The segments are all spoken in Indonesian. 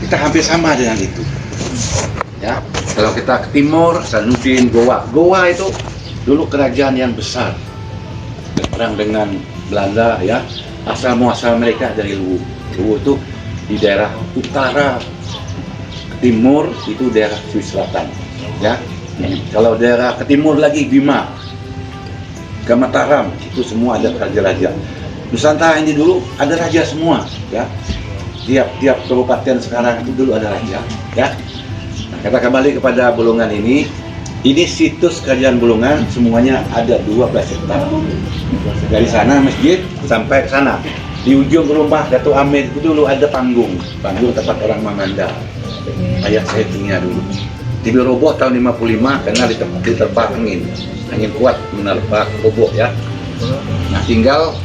kita hampir sama dengan itu. Ya, kalau kita ke timur, Hasanuddin, Goa. Goa itu dulu kerajaan yang besar, berperang dengan Belanda, ya. Asal muasal mereka dari Luwu. Luwu itu di daerah utara, timur itu daerah Swiss Selatan, ya. Kalau daerah ke timur lagi Bima, ke Mataram, itu semua ada raja-raja. Nusantara ini dulu ada raja semua, ya. Tiap kabupaten sekarang itu dulu ada raja, ya. Nah, kita kembali kepada Bulungan ini. Ini situs kerajaan Bulungan semuanya ada 12 hektar. Dari sana masjid sampai ke sana. Di ujung rumah Datuk Amin itu dulu ada panggung tempat orang memandang. Ayat saya tinggal dulu. Tiba roboh tahun 55 karena diterpa angin kuat menerpa roboh, ya. Nah, tinggal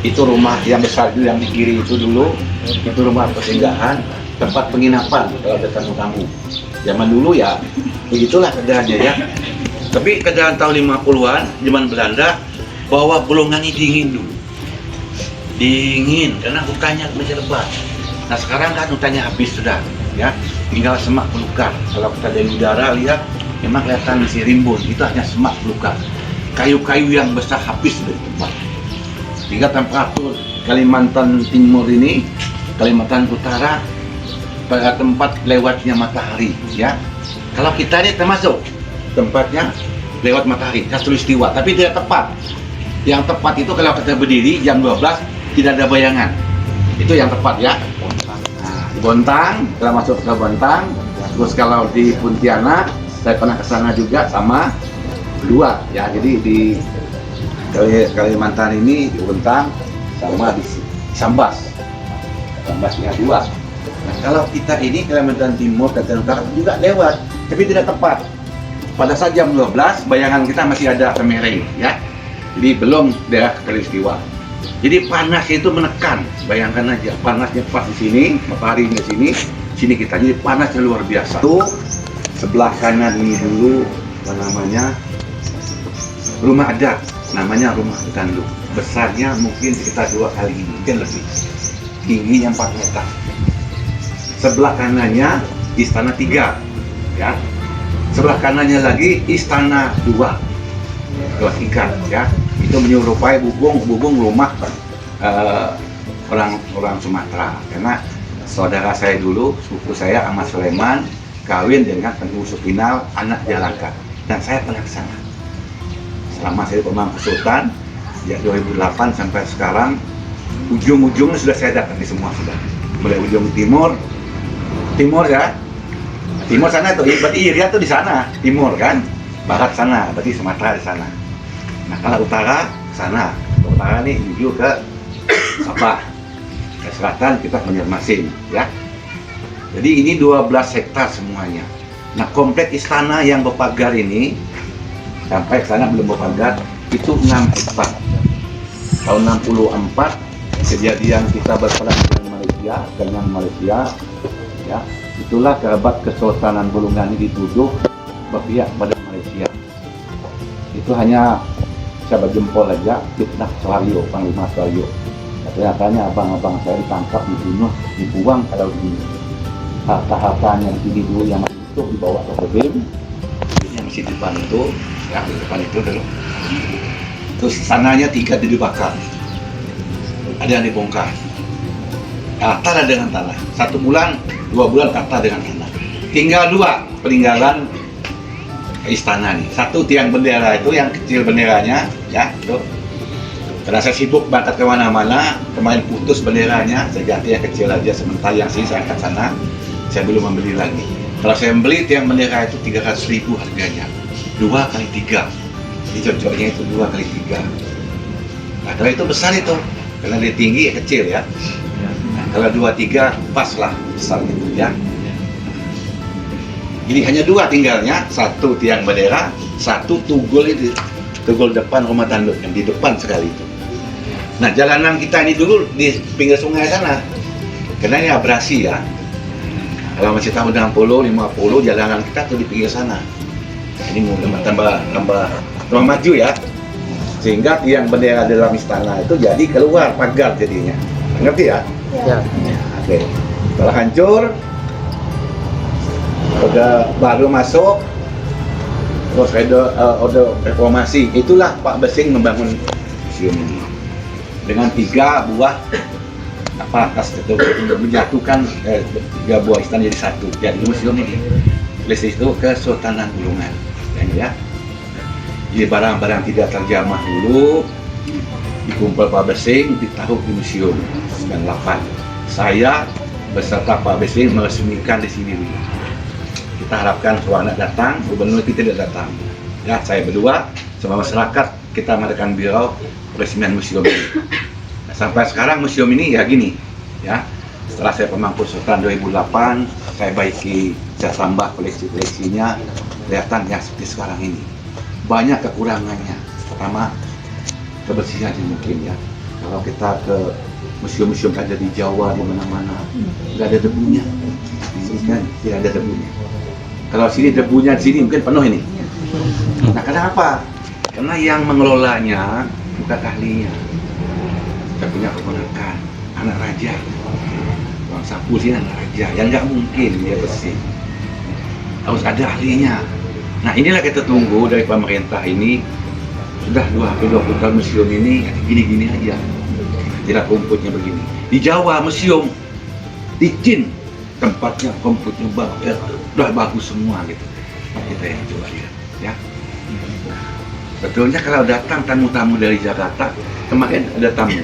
itu rumah yang besar itu yang di kiri itu dulu, itu rumah persinggahan, tempat penginapan kalau ada tamu-tamu. Zaman dulu ya begitulah keadaannya, ya. Tapi keadaan tahun 50-an zaman Belanda bahwa Bulungan ini dingin dulu. Dingin karena hutannya masih lebat. Nah, sekarang kan hutannya habis sudah, ya. Tinggal semak belukar. Kalau kita dari udara lihat memang kelihatan masih rimbun, itu hanya semak belukar. Kayu-kayu yang besar habis dari tempat. Hingga temperatur Kalimantan Timur ini, Kalimantan Utara pada tempat lewatnya matahari, ya. Kalau kita ini termasuk tempatnya lewat matahari, khatulistiwa, tapi tidak tepat. Yang tepat itu kalau kita berdiri jam 12 tidak ada bayangan. Itu yang tepat, ya. Nah, di Bontang, kita masuk ke Bontang. Terus kalau di Pontianak, saya pernah ke sana juga sama dua, ya. Jadi di Kalimantan ini di Bontang sama di Sambas. Sambasnya dua. Nah, kalau kita ini Kalimantan Timur dan Utara juga lewat, tapi tidak tepat. Pada saat jam 12, bayangan kita masih ada Semeru, ya. Jadi belum daerah khatulistiwa. Jadi panasnya itu menekan, bayangkan aja, panasnya pas di sini, matahari di sini kita. Jadi panasnya luar biasa. Itu sebelah kanan ini dulu, apa namanya, rumah adat, namanya Rumah Tanduk. Besarnya mungkin sekitar 2 kali ini, mungkin lebih. Tingginya 4 meter. Sebelah kanannya Istana 3, ya. Sebelah kanannya lagi Istana 2, 3, ya. Itu menyerupai bubung rumah orang Sumatera. Karena saudara saya dulu, suku saya Ahmad Sulaiman, kawin dengan Tengku Supinal, anak Jalangka. Dan saya pernah ke sana. Selama saya Pemangku Sultan, ya 2008 sampai sekarang, ujung-ujungnya sudah saya datang di semua sudah. Mulai ujung timur, ya. Timur sana tuh, berarti Irian tuh di sana, timur kan. Barat sana, berarti Sumatera di sana. Nah, kalau utara sana, utara nih menuju ke Sabah. Ke selatan kita Banjarmasin, ya. Jadi ini 12 hektar semuanya. Nah, komplek istana yang berpagar ini sampai ke sana belum berpagar itu 6 hektar. Tahun 64 kejadian kita berperang dengan Malaysia, ya. Itulah kerabat Kesultanan Bulungan ini dituduh berpihak pada Malaysia. Itu hanya saya berjempol aja, fitnah Soeharto, Panglima Soeharto. Ternyata abang-abang saya ditangkap, dibunuh, dibuang kalau di harta-hartanya di sini dulu yang masih utuh dibawa ke Kodim, yang masih di depan itu, ya di depan itu dulu. Terus sananya 3 dibakar, ada yang dibongkar. Tanah dengan tanah, 1 bulan, 2 bulan kata dengan tanah. Tinggal 2 peninggalan istana nih. 1 tiang bendera itu yang kecil benderanya, ya itu. Karena saya sibuk berangkat kemana-mana, kemarin putus benderanya, saya ganti yang kecil aja. Sementara yang sini saya angkat sana, saya belum membeli lagi. Kalau saya membeli tiang bendera itu 300.000 harganya, 2 kali 3. Jadi cocoknya itu 2 kali 3. Nah, kalau itu besar itu, karena dia tinggi ya kecil, ya. Nah, kalau 2-3 pas lah besar gitu, ya. Jadi hanya 2 tinggalnya, 1 tiang bendera, 1 tugul itu, tugul depan Rumah Tanduk yang di depan sekali itu. Nah, jalanan kita ini dulu di pinggir sungai sana, karena ini abrasi, ya. Kalau masih tahun 60, 50, jalanan kita tuh di pinggir sana. Ini mau tambah maju, ya. Sehingga tiang bendera dalam istana itu jadi keluar pagar jadinya. Ngerti, ya? Ya. Oke. Setelah hancur, udah baru masuk, terus ada reformasi. Itulah Pak Besing membangun museum ini dengan 3 buah atas itu menjatuhkan 3 buah istana jadi satu. Jadi museum ini list itu Kesultanan Bulungan, ya. Jadi barang-barang tidak terjamah dulu dikumpul Pak Besing, ditaruh di museum 98. Saya beserta Pak Besing meresmikan di sini dulu. Kita harapkan suara datang, gubernur kita tidak datang. Ya, saya berdua sama masyarakat kita mengadakan biro peresmian museum ini. Nah, sampai sekarang museum ini ya gini, ya. Setelah saya pemangku Sultan 2008, saya baiki, saya tambah koleksi-koleksinya, kelihatan yang seperti sekarang ini. Banyak kekurangannya. Pertama, kebersihan mungkin ya. Kalau kita ke museum-museum ada di Jawa di mana-mana, nggak ada debunya. Di sini kan tidak ada debunya. Kalau sini debunya di sini mungkin penuh ini. Nah, kenapa? Karena yang mengelolanya bukan ahlinya. Kita punya keponakan, anak raja. Orang sapu sini anak raja, yang nggak mungkin dia bersih. Harus ada ahlinya. Nah, inilah kita tunggu dari pemerintah ini. Sudah 20 tahun museum ini gini-gini aja. Tidak rumputnya begini. Di Jawa museum izin tempatnya, rumputnya udah bagus semua gitu. Kita yang coba lihat, ya. Betulnya kalau datang tamu-tamu dari Jakarta, kemarin ada tamu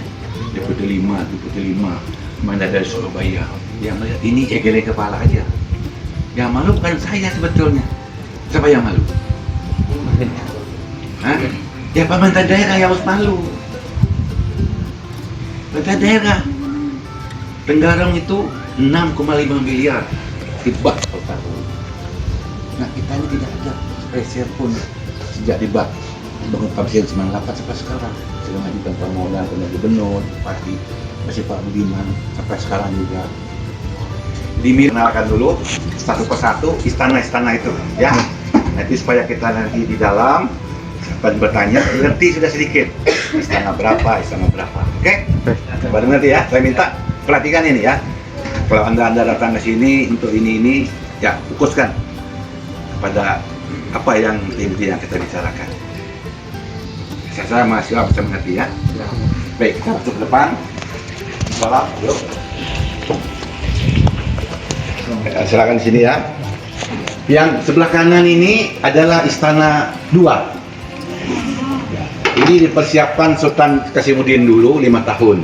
Deputi 5, kemarin dari Surabaya. Yang melihat ini geleng kepala aja. Yang malu bukan saya sebetulnya. Siapa yang malu? Hah? Ya pemerintah daerah yang harus malu. Pemerintah daerah Tenggarong itu 6,5 miliar hibah per tahun. Nah, kita ini tidak ada spesial pun sejak debat bangun Presiden 98 sampai sekarang. Sudah mengajukan permohonan ke gubernur, bupati, masih Pak Budiman sampai sekarang juga. Dikenalkan dulu satu persatu istana-istana itu, ya. Nanti supaya kita nanti di dalam bertanya, ngerti sudah sedikit istana berapa, oke? Baru nanti ya, saya minta perhatikan ini ya. Kalau anda datang ke sini untuk ini ya fokuskan kepada apa yang kita bicarakan. Saya mahasiswa bisa mengerti ya. Baik, kita masuk ke depan. Salam, yuk. Silakan di sini ya. Yang sebelah kanan ini adalah Istana 2. Ini dipersiapkan Sultan Kasimuddin dulu 5 tahun.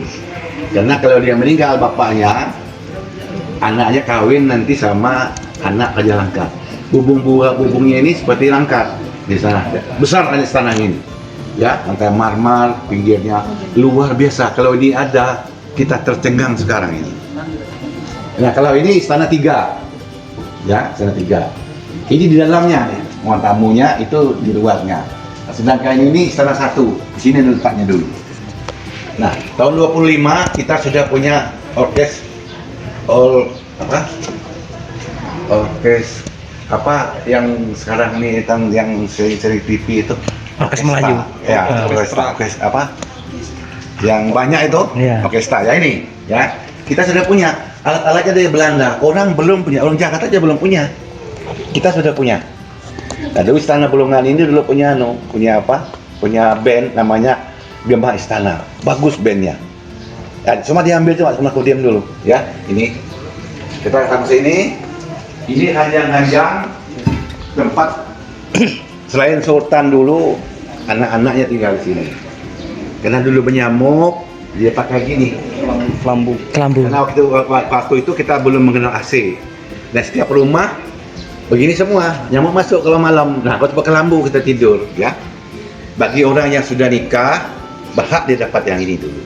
Karena kalau dia meninggal bapaknya, anaknya kawin nanti sama anak Raja Langkat. Bubungnya ini seperti Langkat di sana. Besar kan istana ini. Ya, lantai marmer, pinggirnya luar biasa. Kalau ini ada, kita tercengang sekarang ini. Nah, kalau ini Istana 3. Ya, Istana 3. Ini di dalamnya, ruang tamunya itu di luarnya. Sedangkan ini Istana 1, di sini letaknya dulu. Nah, tahun 25 kita sudah punya orkes yang sekarang ini yang seri TV itu orkes Melayu. Ya, orkes yang banyak itu, yeah. Orkestra ya ini, ya. Kita sudah punya alat-alatnya dari Belanda. Orang belum punya, orang Jakarta aja belum punya. Kita sudah punya. Nah, dulu Istana Bulungan ini dulu punya Punya band namanya Gembah Istana. Bagus bandnya. Ya, cuma diambil cuma aku diam dulu, ya. Ini kita akan sini. Ini hanjang-hanjang tempat selain Sultan dulu, anak-anaknya tinggal di sini. Karena dulu bernyamuk, dia pakai gini, kelambu. Karena waktu itu kita belum mengenal AC. Dan setiap rumah begini semua, nyamuk masuk kalau malam. Nah, kalau pakai kelambu kita tidur, ya. Bagi orang yang sudah nikah, berhak dia dapat yang ini dulu.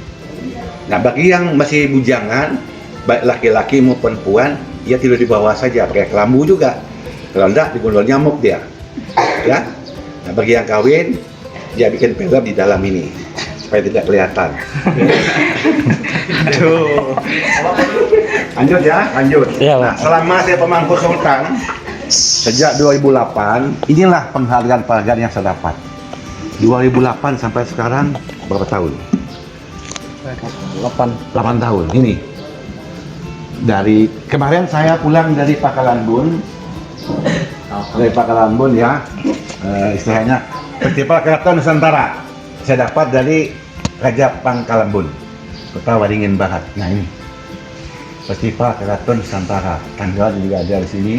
Nah, bagi yang masih bujangan, baik laki-laki maupun perempuan, dia tidur di bawah saja, pakai kelambu juga. Kalau enggak, digondol nyamuk dia. Ya. Nah, bagi yang kawin, dia bikin film di dalam ini supaya tidak kelihatan. Lanjut ya, lanjut. Nah, selama saya pemangku Sultan sejak 2008, inilah penghargaan yang saya dapat. 2008 sampai sekarang berapa tahun? 8 tahun ini. Dari kemarin saya pulang dari Pakalanbun, ya, istilahnya Festival Keraton Nusantara. Saya dapat dari Raja Pangkalambun, Kota Waringin Barat. Nah ini Festival Keraton Nusantara, tanggal juga ada di sini.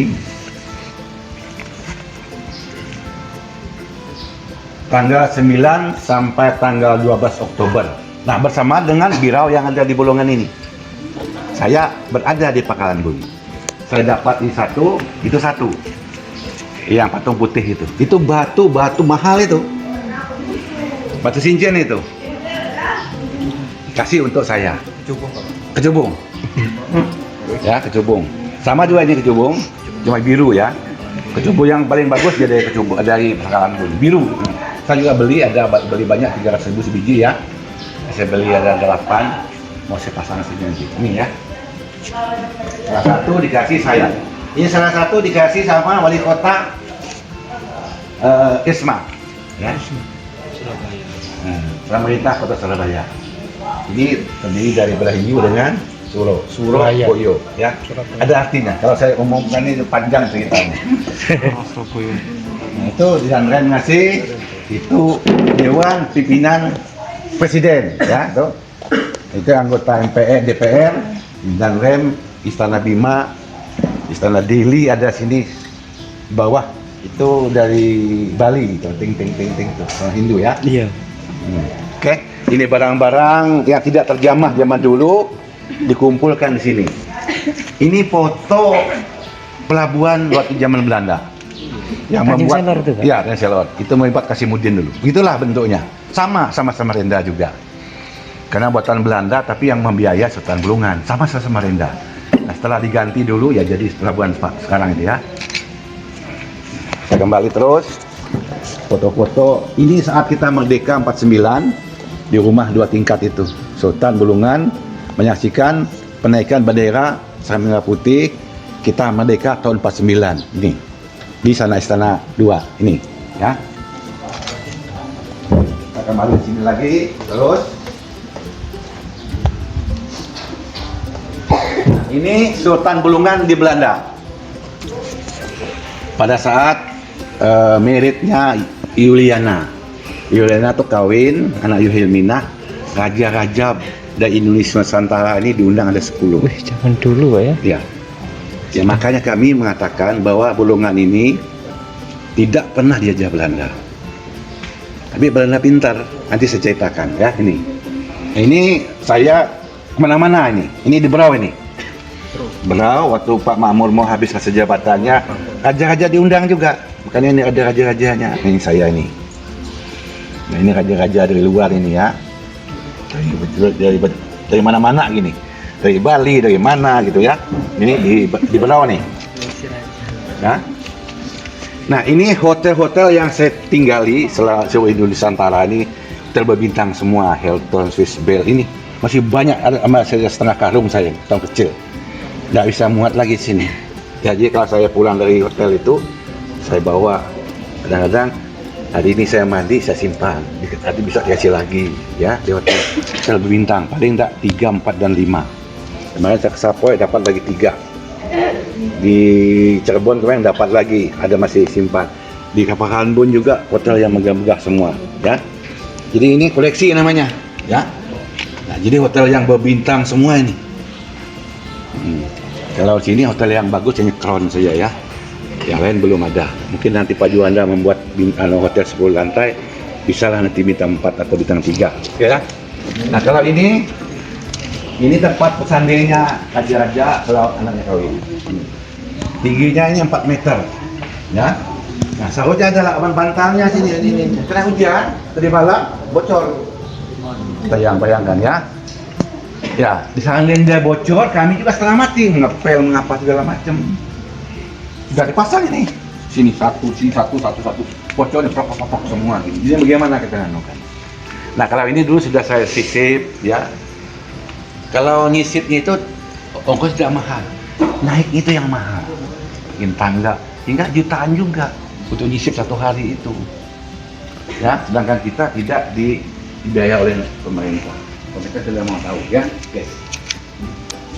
Tanggal 9 sampai tanggal 12 Oktober. Nah, bersama dengan birau yang ada di Bolongan ini. Saya berada di Pakalanbun. Saya dapat ini satu, itu satu. Yang patung putih itu. Itu batu mahal itu. Batu cincin itu. Kasih untuk saya. Kecubung. Ya, kecubung. Sama juga ini kecubung, cuma biru ya. Kecubung yang paling bagus dari kecubung dari Pakalanbun, biru. Saya juga beli banyak 300.000 sebiji ya. Saya beli ada 8, mau saya pasang sini nanti. Ini ya. Salah satu dikasih saya. Ini salah satu dikasih sama wali kota Isma, ya. Surabaya. Pemerintah Kota Surabaya. Ini terdiri dari belah hiu dengan Surabaya. Boyo, ya. Surabaya. Ada artinya. Kalau saya umumkan ini panjang ceritanya. Surabaya. Nah, itu dan rem ngasih itu Dewan Pimpinan Presiden, ya, itu anggota MPR, DPR, dan rem Istana Bima, Istana Delhi ada sini bawah itu dari Bali, itu ting tuh orang Hindu ya. Iya. Oke, ini barang-barang yang tidak terjamah zaman dulu dikumpulkan di sini. Ini foto pelabuhan waktu zaman Belanda. Yang membuat itu, Pak? ya Selor itu membuat Kasimuddin dulu. Itulah bentuknya. Sama Samarinda juga. Karena buatan Belanda tapi yang membiayai Sultan Bulungan. Sama Samarinda. Nah, setelah diganti dulu ya jadi pelabuhan sekarang itu ya. Saya kembali terus foto-foto. Ini saat kita merdeka 49 di rumah 2 tingkat itu. Sultan Bulungan menyaksikan penaikan bendera sang merah putih. Kita merdeka tahun 49. Ini di sana Istana 2 ini ya. Kita kembali di sini lagi terus. Ini Sultan Bulungan di Belanda pada saat meritnya Yuliana tuh kawin anak Yuhilminah, raja-raja dari Indonesia Nusantara ini diundang ada 10. Wih, jangan dulu Pak ya. Ya, makanya kami mengatakan bahwa Bulungan ini tidak pernah dijajah Belanda. Tapi Belanda pintar, nanti saya ceritakan ya ini. Ini saya kemana-mana ini. Ini di Berau ini. Berau waktu Pak Makmur mau habis masa jabatannya, raja-raja diundang juga. Makanya ini ada raja-rajanya. Ini saya ini. Nah ini raja-raja dari luar ini ya. Dari mana-mana gini. Dari Bali, dari mana gitu ya. Ini di Berau nih. Ya. Nah ini hotel-hotel yang saya tinggali seluruh Indonesia Nusantara ini hotel berbintang semua, Hilton, Swiss Bell ini masih banyak, ada saya setengah karung saya tahun kecil. Nggak bisa muat lagi sini. Jadi kalau saya pulang dari hotel itu saya bawa kadang-kadang hari ini saya mandi saya simpan, nanti bisa dikasih lagi ya di hotel berbintang paling enggak 3, 4 dan 5. Kemarin saya ke Sapoy dapat lagi 3. Di Cirebon kemarin dapat lagi, ada masih simpan. Di Pakalanbun juga hotel yang megah-megah semua, ya. Jadi ini koleksi namanya, ya. Nah, jadi hotel yang berbintang semua ini. Kalau sini hotel yang bagus hanya Crown saja ya. Yang lain belum ada. Mungkin nanti Pak Juanda membuat hotel 10 lantai, bisalah nanti bintang 4 atau bintang 3, ya. Nah, kalau ini tempat pesandirnya raja-raja kalau anaknya kawin. Tingginya ini 4 meter, ya. Nah, seharusnya ada lapangan bantalnya sini. Ini. Kena hujan tadi malam bocor. Bayangkan ya. Ya, di seandainya dia bocor, kami juga setengah mati ngepel mengapa segala macam. Sudah dipasang ini. Sini satu, bocor di prok semua. Jadi bagaimana kita nganukan? Nah, kalau ini dulu sudah saya sisip, ya. Kalau nyisipnya itu ongkos tidak mahal, naik itu yang mahal. Bikin tangga, hingga jutaan juga untuk nyisip 1 hari itu. Ya, sedangkan kita tidak dibiayai oleh pemerintah. Pemerintah tidak mau tahu, ya. Oke.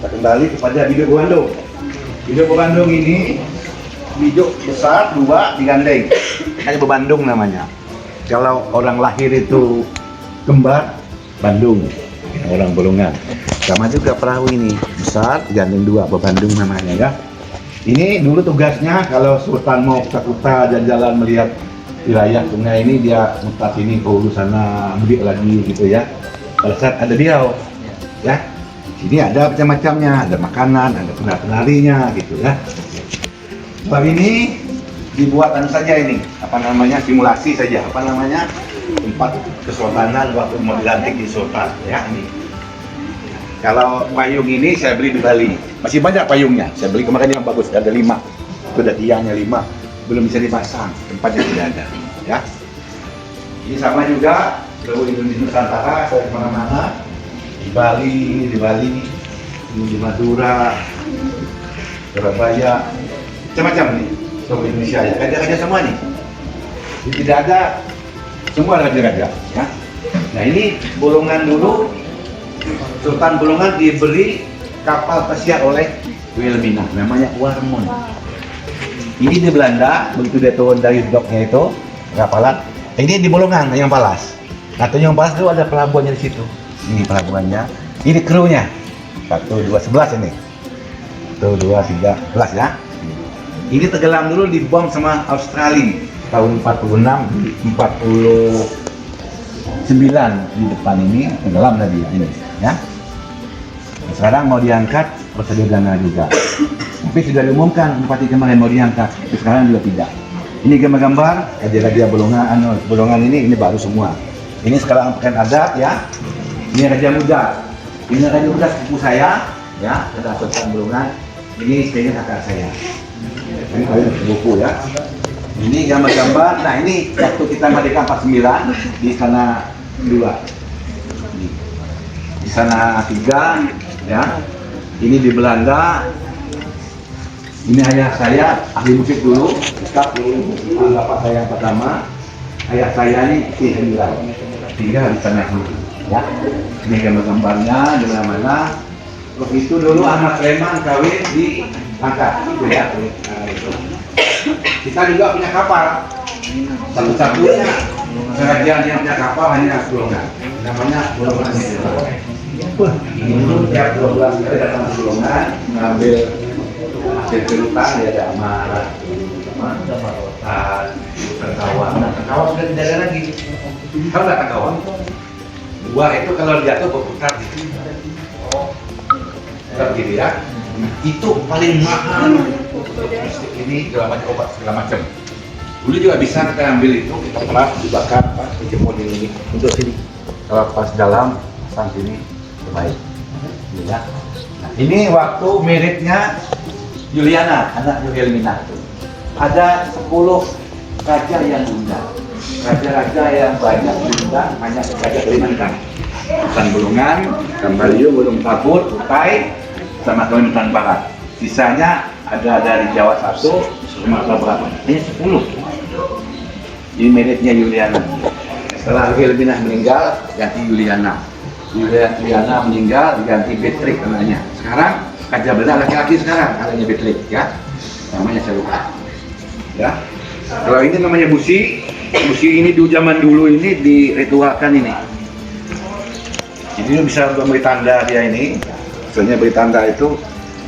Kita kembali kepada biduk Bandung. Biduk Bandung ini biduk besar dua digandeng. Makanya Bandung namanya. Kalau orang lahir itu kembar, Bandung. Orang Bolongan. Sama juga perahu ini besar digandeng dua, Bandung namanya ya. Ini dulu tugasnya kalau Sultan mau ke kota dan jalan melihat wilayah sungai ini, dia mutar sini ke hulu sana, mudik lagi gitu ya. Pada saat ada diau, ya. Sini ada macam-macamnya, ada makanan, ada penari-penarinya gitu ya. Sebab ini dibuat saja ini, apa namanya, simulasi saja, apa namanya, tempat kesultanan waktu mau dilantik di sultan ya ini. Kalau payung ini saya beli di Bali, masih banyak payungnya. Saya beli kemarin yang bagus, ada 5. Itu ada tiangnya 5, belum bisa dipasang, tempatnya tidak ada. Ya, ini sama juga seluruh Indonesia Nusantara, saya kemana-mana, di Bali, di Madura, Surabaya, macam-macam nih, seluruh Indonesia ya, raja-raja semua nih. Jadi tidak ada, semua raja-raja. Ya. Nah ini Bolongan dulu. Sultan Bolongan diberi kapal pesiar oleh Wilhelmina, namanya Warmond. Ini di Belanda, begitu dia turun dari doknya itu, kapalan. Ini di Bolongan, Tanjung Palas. Nah, Tanjung Palas itu ada pelabuhannya di situ. Ini pelabuhannya. Ini krunya. 1, 2, 11 ini. 1, 2, 3, 11 ya. Ini tenggelam dulu dibom sama Australia tahun 46, 49 di depan ini tenggelam tadi ini ya. Sekarang mau diangkat prosedur dana juga. Tapi sudah diumumkan Bupati kemarin mau diangkat, tapi sekarang juga tidak. Ini gambar-gambar raja-raja Bolongan ini baru semua. Ini sekarang pakaian adat ya. Ini raja muda. Ini raja muda sepupu saya ya, ada Sultan Bolongan. Ini istrinya kakak saya. Ini kalian buku ya. Ini gambar-gambar. Nah ini waktu kita merdeka 49 di sana 2. Di sana 3 ya. Ini di Belanda. Ini ayah saya ahli musik dulu, Ustaz dulu, bapak saya yang pertama. Ayah saya ini tinggal di sana dulu ya. Ini gambar-gambarnya di mana-mana. Terus itu dulu anak Sleman kawin di Langkat gitu ya. Nah, itu. Kita juga punya kapal. Satu-satunya kerajaan yang punya kapal hanya Bolongan. Namanya Bolongan itu. Ini tiap 12 kali datang ke Bolongan mengambil hasil kerutan, ya ada amarah, terkawang. Nah, terkawang sudah tidak ada lagi. Tahu nggak terkawang? Dua itu kalau jatuh berputar gitu. Begini ya. Itu paling mahal. Ini segala macam obat segala macam. Dulu juga bisa kita ambil itu, kita peras, dibakar, dijemur ini untuk sini. Kalau pas dalam, pasang sini terbaik. Ini ya. Nah, ini waktu miripnya Juliana, anak Wilhelmina itu. Ada 10 raja yang diundang. Raja-raja yang banyak diundang, banyak raja Kalimantan. Sultan Bolongan, Kambaliu, Gunung Tabur, Kutai, sama Kalimantan Barat. Sisanya ada dari Jawa 1, Sumatera berapa? Hanya 10. Ini miripnya Juliana. Setelah Wilhelmina meninggal, ganti Juliana. Juliana meninggal, diganti Beatrix namanya. Sekarang Raja Belanda laki-laki sekarang, adanya Beatrix ya. Namanya saya lupa. Ya. Kalau ini namanya busi. Busi ini di zaman dulu ini diritualkan ini. Jadi dia bisa memberi tanda dia ini. Misalnya beri tanda itu,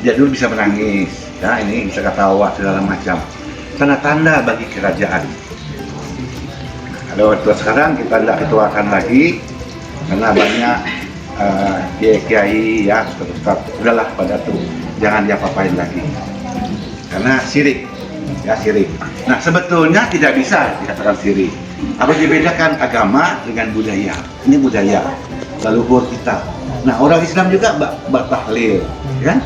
dia dulu bisa menangis. Ya, ini bisa ketawa segala macam. Tanda-tanda bagi kerajaan. Kalau waktu sekarang kita tidak ritualkan lagi karena banyak kiai ya, tetap udahlah pada tuh jangan diapa-apain lagi karena syirik ya, syirik. Nah sebetulnya tidak bisa dikatakan syirik. Harus dibedakan agama dengan budaya. Ini budaya leluhur kita. Nah orang Islam juga bertahlil kan,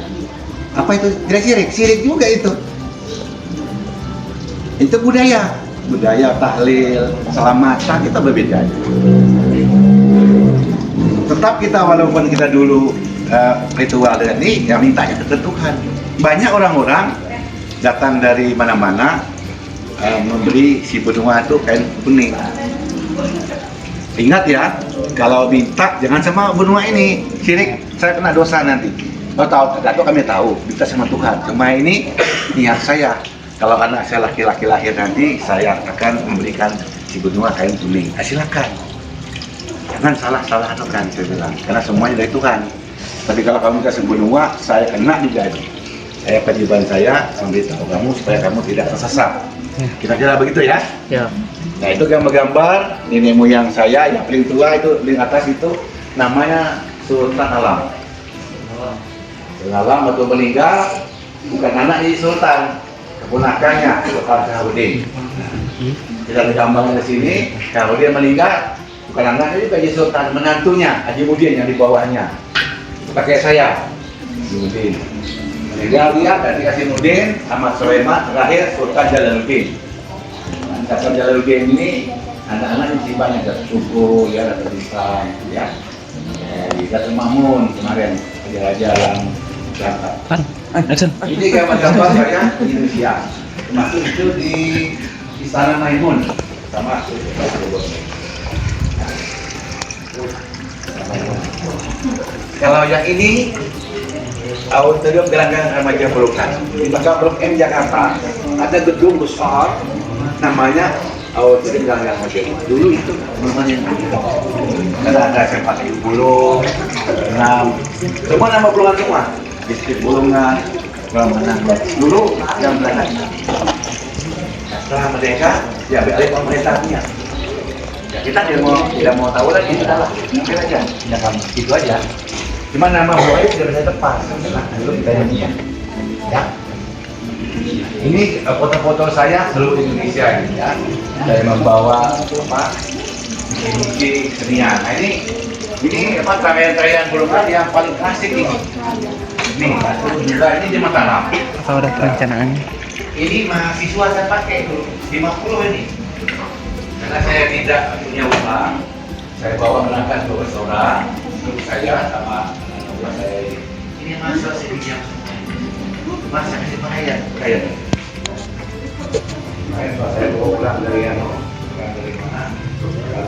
apa itu tidak syirik? Syirik juga itu budaya tahlil, selamatan kita berbeda. Tetap kita walaupun kita dulu ritual dengan ini yang mintanya ke Tuhan. Banyak orang-orang datang dari mana-mana memberi si benua itu kain kuning. Ingat ya, kalau minta jangan sama benua ini, syirik, saya kena dosa nanti. Oh tahu, Datuk kami tahu, minta sama Tuhan. Cuma ini niat saya. Kalau anak saya laki-laki lahir nanti, saya akan memberikan si benua kain kuning. Silakan. Jangan salah-salah kan saya bilang. Karena semuanya dari Tuhan. Tapi kalau kamu kasih benua, saya kena juga ini. Saya kewajiban saya memberitahu kamu supaya kamu tidak tersesat. Kira-kira begitu ya? Ya. Nah itu gambar-gambar nenek moyang saya yang paling tua itu di atas itu namanya Sultan Alam. Sultan Alam waktu meninggal bukan anak di Sultan, keponakannya Sultan Syahrudin. Kita ada gambarnya di sini. Kalau dia meninggal bukan anaknya juga Haji Sultan, menantunya Haji Mudin yang di bawahnya. Pakai saya, Haji Mudin. Meninggal dia dan dikasih Mudin, Ahmad Sulaiman, terakhir Sultan Jalaluddin. Sultan Jalaluddin ini anak-anak yang banyak dari suku ya, dari Islam ya. Di Datuk Mamun kemarin raja yang berangkat. Ini gambar-gambar saya di Indonesia, termasuk itu di Istana Maimun sama kalau yang ini auditorium Gelanggang Remaja Pelukan di belakang Blok M Jakarta ada gedung besar namanya auditorium Gelanggang Remaja. Dulu itu namanya ada sempat ibu bulung, semua nama bulungan semua, distrik bulungan, Bulungan dulu yang Belanda. Setelah merdeka, ya beralih pemerintahnya. Ya, kita tidak mau tahu lagi, kita lah, mungkin aja, tidak kamu, itu aja. Cuma nama bawahnya tidak bisa tepat, karena dulu kita yang punya. Ya. Ini foto-foto saya seluruh Indonesia ini ya. Saya membawa apa? Musik kesenian. Nah ini apa tarian-tarian Bulungan yang paling klasik ini. Nih, juga ini di Mataram. Apa udah perencanaan? Ini mahasiswa saya pakai dulu, 50 ini. Karena saya tidak punya uang, saya bawa berangkat ke restoran, terus saya sama anak buah saya ini mahasiswa saya pinjam semua. Mas saya kasih pakaian. Kemarin pas saya bawa pulang dari mana?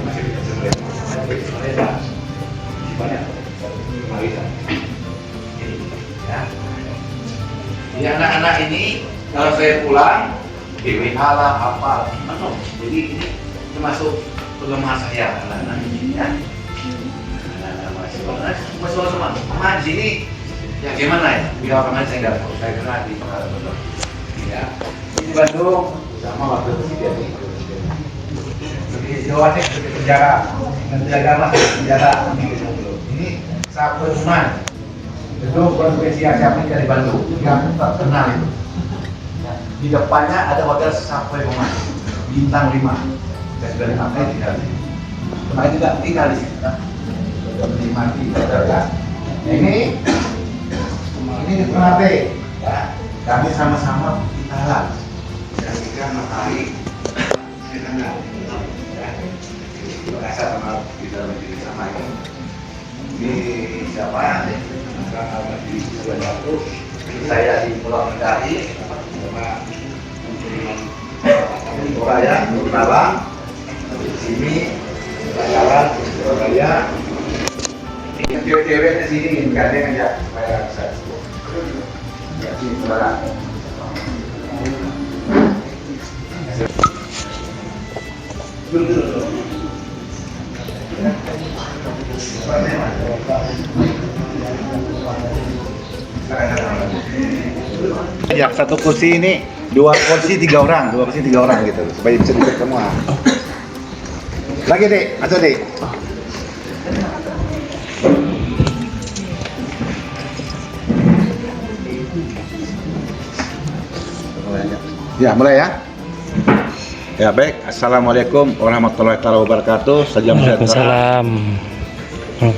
Masih di Malaysia. Banyak. Malaysia. Ya. Jadi anak-anak ini kalau saya pulang, BWH lah, apa, penuh. Jadi ini termasuk kelemahan saya anak-anak ini ya. Anak-anak mahasiswa semua. Di sini ya gimana ya? Biar orang saya nggak tahu. Saya kena di Pekanbaru. Ya. Di Bandung sama waktu presiden ini. Di Jawa Tengah di penjara, Menteri Agama di penjara. Ini Sahabat Usman. Gedung Konvensi Asia Afrika di Bandung yang terkenal itu. Di depannya ada hotel Safari Rumah bintang 5. Saya sudah dipakai tinggal di sini. Kemarin juga tinggal di sini. Menikmati hotel ya. Ini di Ternate ya. Kami sama-sama kita lah. Kita matahari di tengah. Ya. Terima kasih sama kita sama ini. Ini siapa? Di Suwajatu. Saya di Pulau Kendari sama Surabaya, Nurtalang, di sini jalan Surabaya. Ini cewek-cewek di sini gandeng aja supaya bisa. Ya sini saudara. Ya, satu kursi ini 2 kursi 3 orang, 2 kursi 3 orang gitu, supaya bisa duduk semua. Lagi dek, atau dek. Ya, mulai ya. Ya baik, assalamualaikum warahmatullahi wabarakatuh. Salam sejahtera.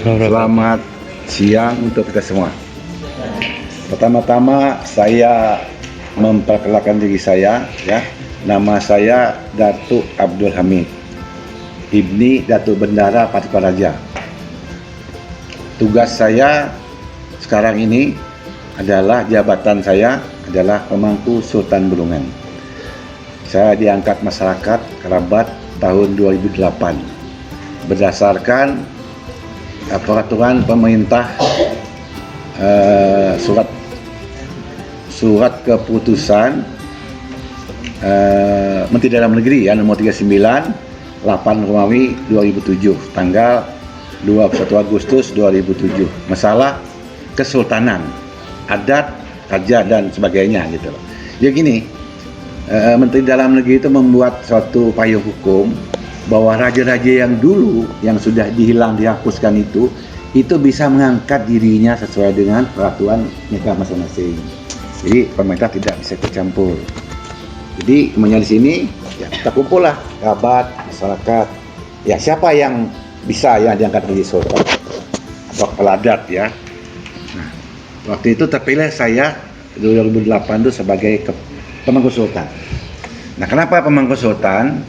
Selamat siang untuk kita semua. Pertama-tama saya memperkenalkan diri saya ya. Nama saya Datuk Abdul Hamid, Ibni Datuk Bendara Pasukan Raja. Tugas saya sekarang ini adalah jabatan saya adalah pemangku Sultan Bulungan. Saya diangkat masyarakat kerabat tahun 2008 berdasarkan peraturan pemerintah surat keputusan Menteri Dalam Negeri ya nomor 39 8 Romawi 2007 tanggal 21 Agustus 2007 masalah kesultanan, adat, raja dan sebagainya gitu loh. Jadi gini, Menteri Dalam Negeri itu membuat suatu payung hukum bahwa raja-raja yang dulu yang sudah dihapuskan itu bisa mengangkat dirinya sesuai dengan peraturan negara masing-masing. Jadi pemerintah tidak bisa ikut campur. Jadi di sini ya, kita kumpul lah kerabat, masyarakat. Ya siapa yang bisa yang diangkat menjadi sultan atau kepala adat ya. Nah, waktu itu terpilih saya 2008 itu sebagai pemangku sultan. Nah, kenapa pemangku sultan?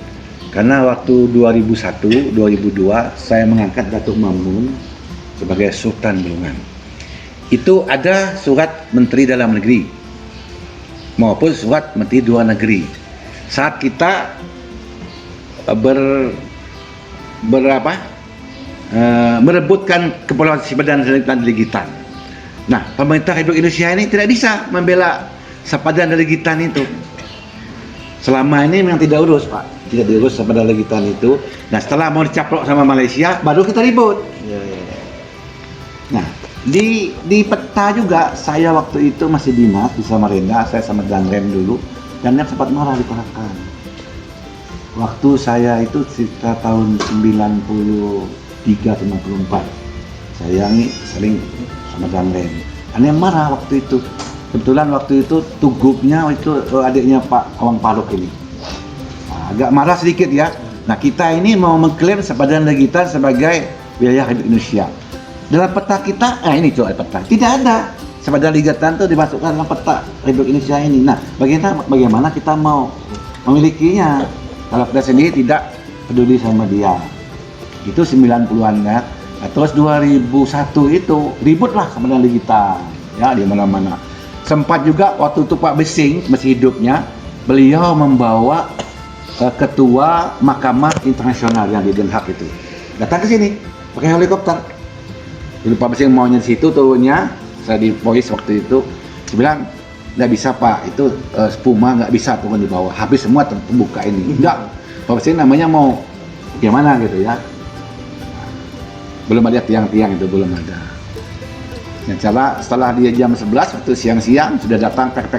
Karena waktu 2001, 2002 saya mengangkat Datuk Mamun sebagai Sultan Bulungan. Itu ada surat Menteri Dalam Negeri maupun surat Menteri Luar Negeri. Saat kita merebutkan Kepulauan Sipadan dan Legitan. Nah, pemerintah Republik Indonesia ini tidak bisa membela Sepadan dan Legitan itu. Selama ini memang tidak urus, Pak. Tidak diurus Sepadan dan Legitan itu. Nah, setelah mau dicaplok sama Malaysia, baru kita ribut. Nah, di peta juga saya waktu itu masih dinas di Samarinda, saya sama Danrem dulu. Danrem sempat marah dikolakkan. Waktu saya itu sekitar tahun 93-94 saya saling sama Danrem. Ada yang marah waktu itu. Kebetulan waktu itu tugupnya itu adiknya Pak Awang Paruk ini. Nah, agak marah sedikit ya. Nah, kita ini mau mengklaim Sepadan Legitan sebagai wilayah Republik Indonesia. Dalam peta kita, ini coba peta. Tidak ada Sepadan Legitan itu dimasukkan dalam peta Republik Indonesia ini. Nah, bagaimana kita mau memilikinya kalau kita sendiri tidak peduli sama dia. Itu 90-an ya. Nah, terus 2001 itu ributlah Sepadan Legitan ya di mana-mana. Sempat juga waktu itu Pak Besing masih hidupnya, beliau membawa ketua Mahkamah Internasional yang di Den Haag itu datang ke sini pakai helikopter. Jadi Pak Besing maunya di situ turunnya, saya di voice waktu itu, dia bilang nggak bisa Pak, itu Spuma nggak bisa turun di bawah, habis semua terbuka ini. Enggak, Pak Besing namanya mau gimana gitu ya. Belum ada tiang-tiang itu, belum ada. Yang setelah dia jam 11 waktu siang-siang sudah datang pek.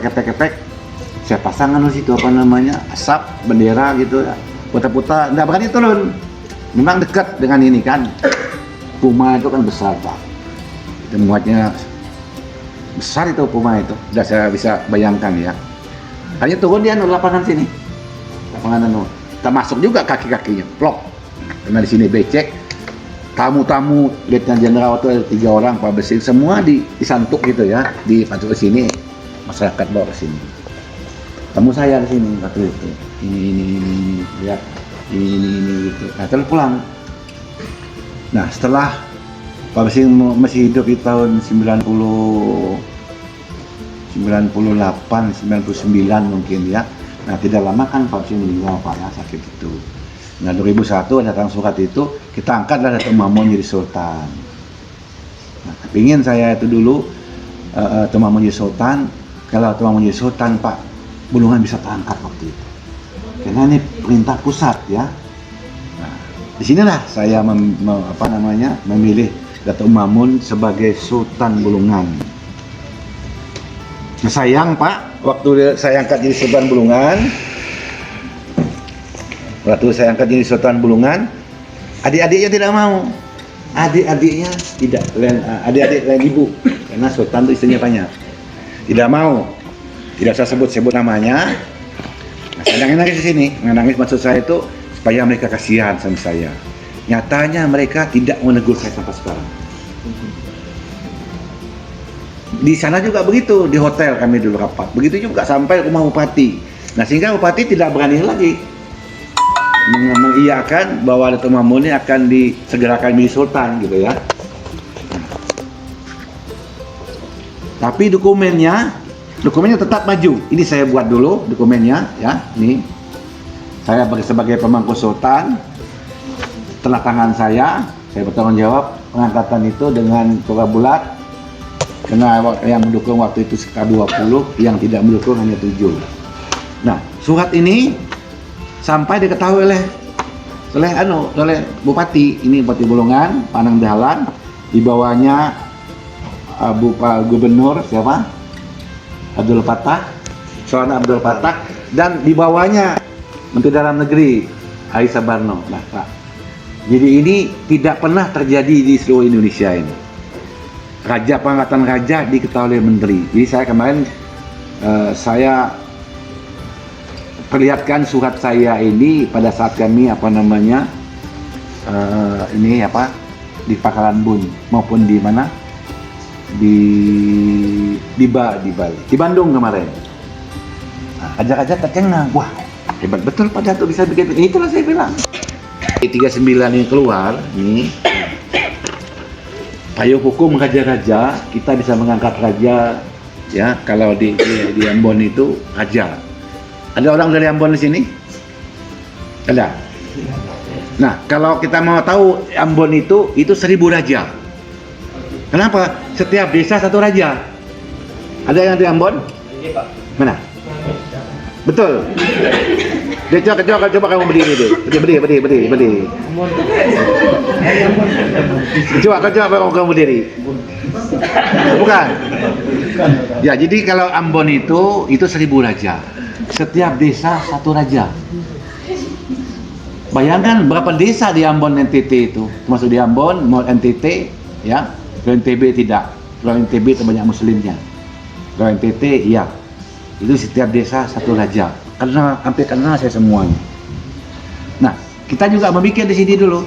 Saya pasang di situ asap bendera gitu ya. Putar-putar, enggak berani turun. Memang dekat dengan ini kan. Puma itu kan besar Pak. Itu muatnya besar itu Puma itu. Sudah saya bisa bayangkan ya. Hanya turun dia lapangan sini. Lapangan kita masuk juga kaki-kakinya, plok. Karena di sini becek. Tamu-tamu Letnan Jenderal itu ada 3 orang, Pak Besing, semua disantuk gitu ya, dipantuk ke sini, masyarakat bawa ke sini. Tamu saya di sini waktu itu, ini lihat, ini gitu. Nah, terus pulang. Nah, setelah Pak Besing masih hidup di tahun 98, 99 mungkin ya. Nah, tidak lama kan Pak Besing meninggal Pak ya, sakit itu. Nah, 2001 datang surat itu, kita angkatlah Datuk Mamun jadi sultan. Nah, kepingin saya itu dulu Datuk Mamun jadi sultan. Kalau Datuk Mamun jadi sultan, Pak, Bulungan bisa terangkat waktu itu. Karena ini perintah pusat ya. Nah, disinilah saya memilih Datuk Mamun sebagai Sultan Bulungan. Nah, sayang Pak, waktu saya angkat jadi Sultan Bulungan, adik-adiknya tidak mau. Adik-adiknya tidak, adik-adik lain ibu, karena Sultan itu istrinya banyak. Tidak mau, tidak usah sebut namanya. Nah, saya nangis di sini, nangis maksud saya itu supaya mereka kasihan sama saya. Nyatanya mereka tidak menegur saya sampai sekarang. Di sana juga begitu, di hotel kami dulu rapat. Begitu juga sampai rumah bupati. Nah, sehingga bupati tidak berani lagi mengiyakan bahwa Datuk Mamun ini akan disegerakan menjadi sultan gitu ya. Tapi dokumennya tetap maju. Ini saya buat dulu dokumennya ya. Ini saya sebagai pemangku sultan, tanda tangan saya bertanggung jawab pengangkatan itu dengan surat bulat Karena yang mendukung waktu itu sekitar 20, yang tidak mendukung hanya 7. Nah, surat ini sampai diketahui oleh Bupati, ini Bupati Bolongan, Panang Dalan, di bawahnya Gubernur siapa? Abdul Fattah, Sultan Abdul Fattah, dan di bawahnya Menteri Dalam Negeri Aisyah Barno. Nah, Pak. Jadi ini tidak pernah terjadi di seluruh Indonesia ini. Raja pangkatan raja diketahui oleh menteri. Jadi saya kemarin saya perlihatkan surat saya ini pada saat kami di Pangkalan Bun maupun di mana di Bali, di Bandung kemarin. Raja-raja tercengang, wah hebat betul Pak Datuk bisa bikin. Itulah saya bilang. 39 ini keluar, nih payung hukum raja-raja, kita bisa mengangkat raja, ya kalau di Ambon itu raja. Ada orang dari Ambon di sini? Ada. Nah, kalau kita mau tahu Ambon itu 1000 raja. Kenapa? Setiap desa satu raja. Ada yang di Ambon? Mana? Betul. Coba kamu berdiri deh. Berdiri. Coba kamu berdiri. Bukan. Ya, jadi kalau Ambon itu 1000 raja. Setiap desa satu raja. Bayangkan berapa desa di Ambon NTT itu. Termasuk di Ambon, mau NTT, ya. Kalau NTB tidak. Kalau NTB itu banyak muslimnya. Kalau NTT, iya. Itu setiap desa satu raja. Karena hampir kenal saya semuanya. Nah, kita juga memikir di sini dulu.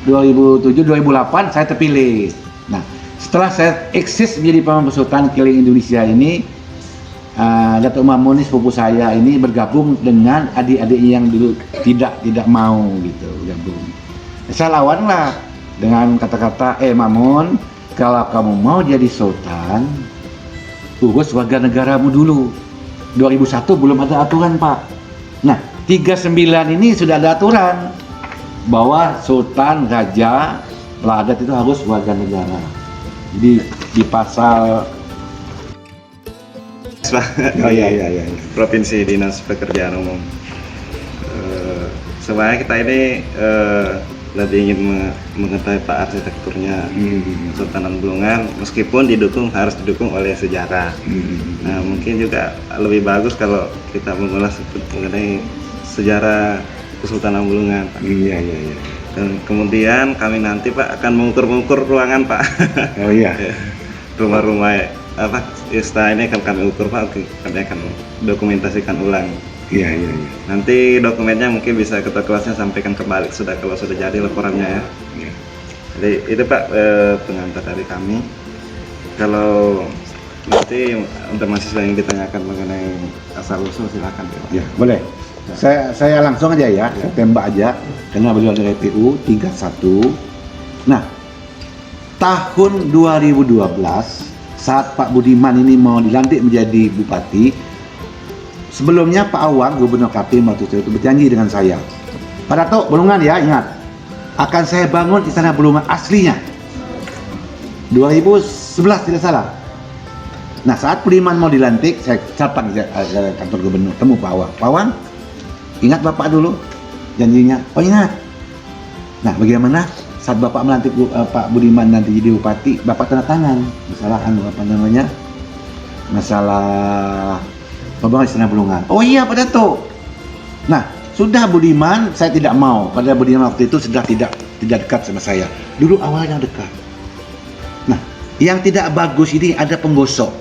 2007, 2008 saya terpilih. Nah, setelah saya eksis menjadi Pamangku Sultan keliling Indonesia ini, Datuk Mamun sepupu saya ini bergabung dengan adik-adik yang dulu tidak mau gitu gabung. Saya lawanlah dengan kata-kata, Mamun, kalau kamu mau jadi sultan, urus warga negaramu dulu. 2001 belum ada aturan, Pak. Nah, 39 ini sudah ada aturan bahwa sultan, raja, peladat itu harus warga negara. Jadi di pasal Provinsi Dinas Pekerjaan Umum. Sebenarnya kita ini lebih ingin mengetahui Pak arsitekturnya Kesultanan Bulungan, meskipun harus didukung oleh sejarah. Nah, mungkin juga lebih bagus kalau kita mengulas mengenai sejarah Kesultanan Bulungan, Pak. Iya. Dan kemudian kami nanti Pak akan mengukur ruangan, Pak. Oh iya. Rumah-rumah istana ini akan kami ukur, Pak. Kami akan dokumentasikan ulang. Iya. Nanti dokumennya mungkin bisa ketua kelasnya sampaikan kembali kalau sudah jadi laporannya ya. Iya. Jadi itu Pak pengantar dari kami. Kalau nanti untuk mahasiswa yang ditanyakan mengenai asal usul silakan Pak. Ya, boleh. Saya langsung aja ya, saya tembak aja karena beliau dari PU tingkat 1. Nah, tahun 2012 saat Pak Budiman ini mau dilantik menjadi bupati, sebelumnya Pak Awang, Gubernur Kaltim waktu itu berjanji dengan saya, Pak Datuk Bulungan ya, ingat, akan saya bangun istana Bulungan aslinya. 2011 tidak salah. Nah, saat Budiman mau dilantik, saya datang ke kantor gubernur, temu Pak Awang. Pak Awang, ingat Bapak dulu janjinya? Oh ingat. Nah, bagaimana saat Bapak melantik Pak Budiman nanti jadi bupati, Bapak tanda tangan masalah pembangunan istana Bulungan. Oh iya Pak Datuk. Nah, sudah Budiman, saya tidak mau. Pada Budiman waktu itu sudah tidak dekat sama saya. Dulu awalnya dekat. Nah, yang tidak bagus ini ada penggosok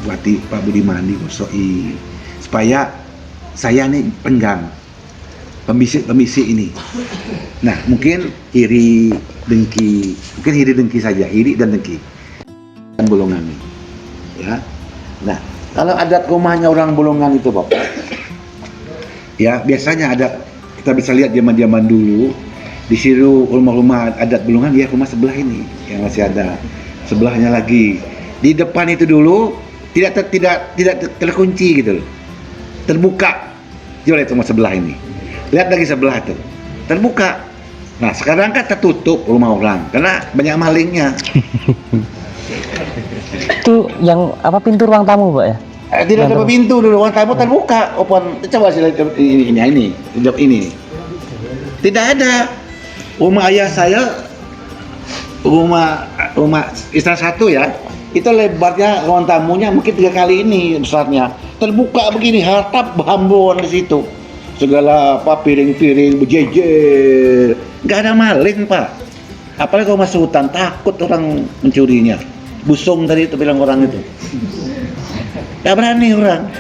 Bupati Pak Budiman digosoki supaya saya nih penggang pembisik ini. Nah, mungkin iri dengki saja, iri dan dengki dan Bulungan ini. Ya. Nah, kalau adat rumahnya orang Bulungan itu Bapak, ya biasanya ada, kita bisa lihat zaman dulu di situ rumah-rumah adat Bulungan, ya rumah sebelah ini yang masih ada, sebelahnya lagi di depan itu dulu tidak terkunci gitu loh, terbuka. Coba lihat rumah sebelah ini, lihat lagi sebelah itu terbuka. Nah sekarang kan tertutup rumah orang karena banyak malingnya. Itu yang apa pintu ruang tamu, Pak ya? Tidak ada pintu dulu, ruang tamu terbuka, open. Coba sih ini. Tidak ada. Rumah ayah saya, rumah istana satu ya, itu lebarnya ruang tamunya mungkin 3 kali ini besarnya. Terbuka begini, hartap bambuan di situ. Segala apa piring-piring berjejer. Nggak ada maling, Pak. Apalagi kalau masuk hutan, takut orang mencurinya. Busung tadi itu bilang orang itu. Nggak berani orang.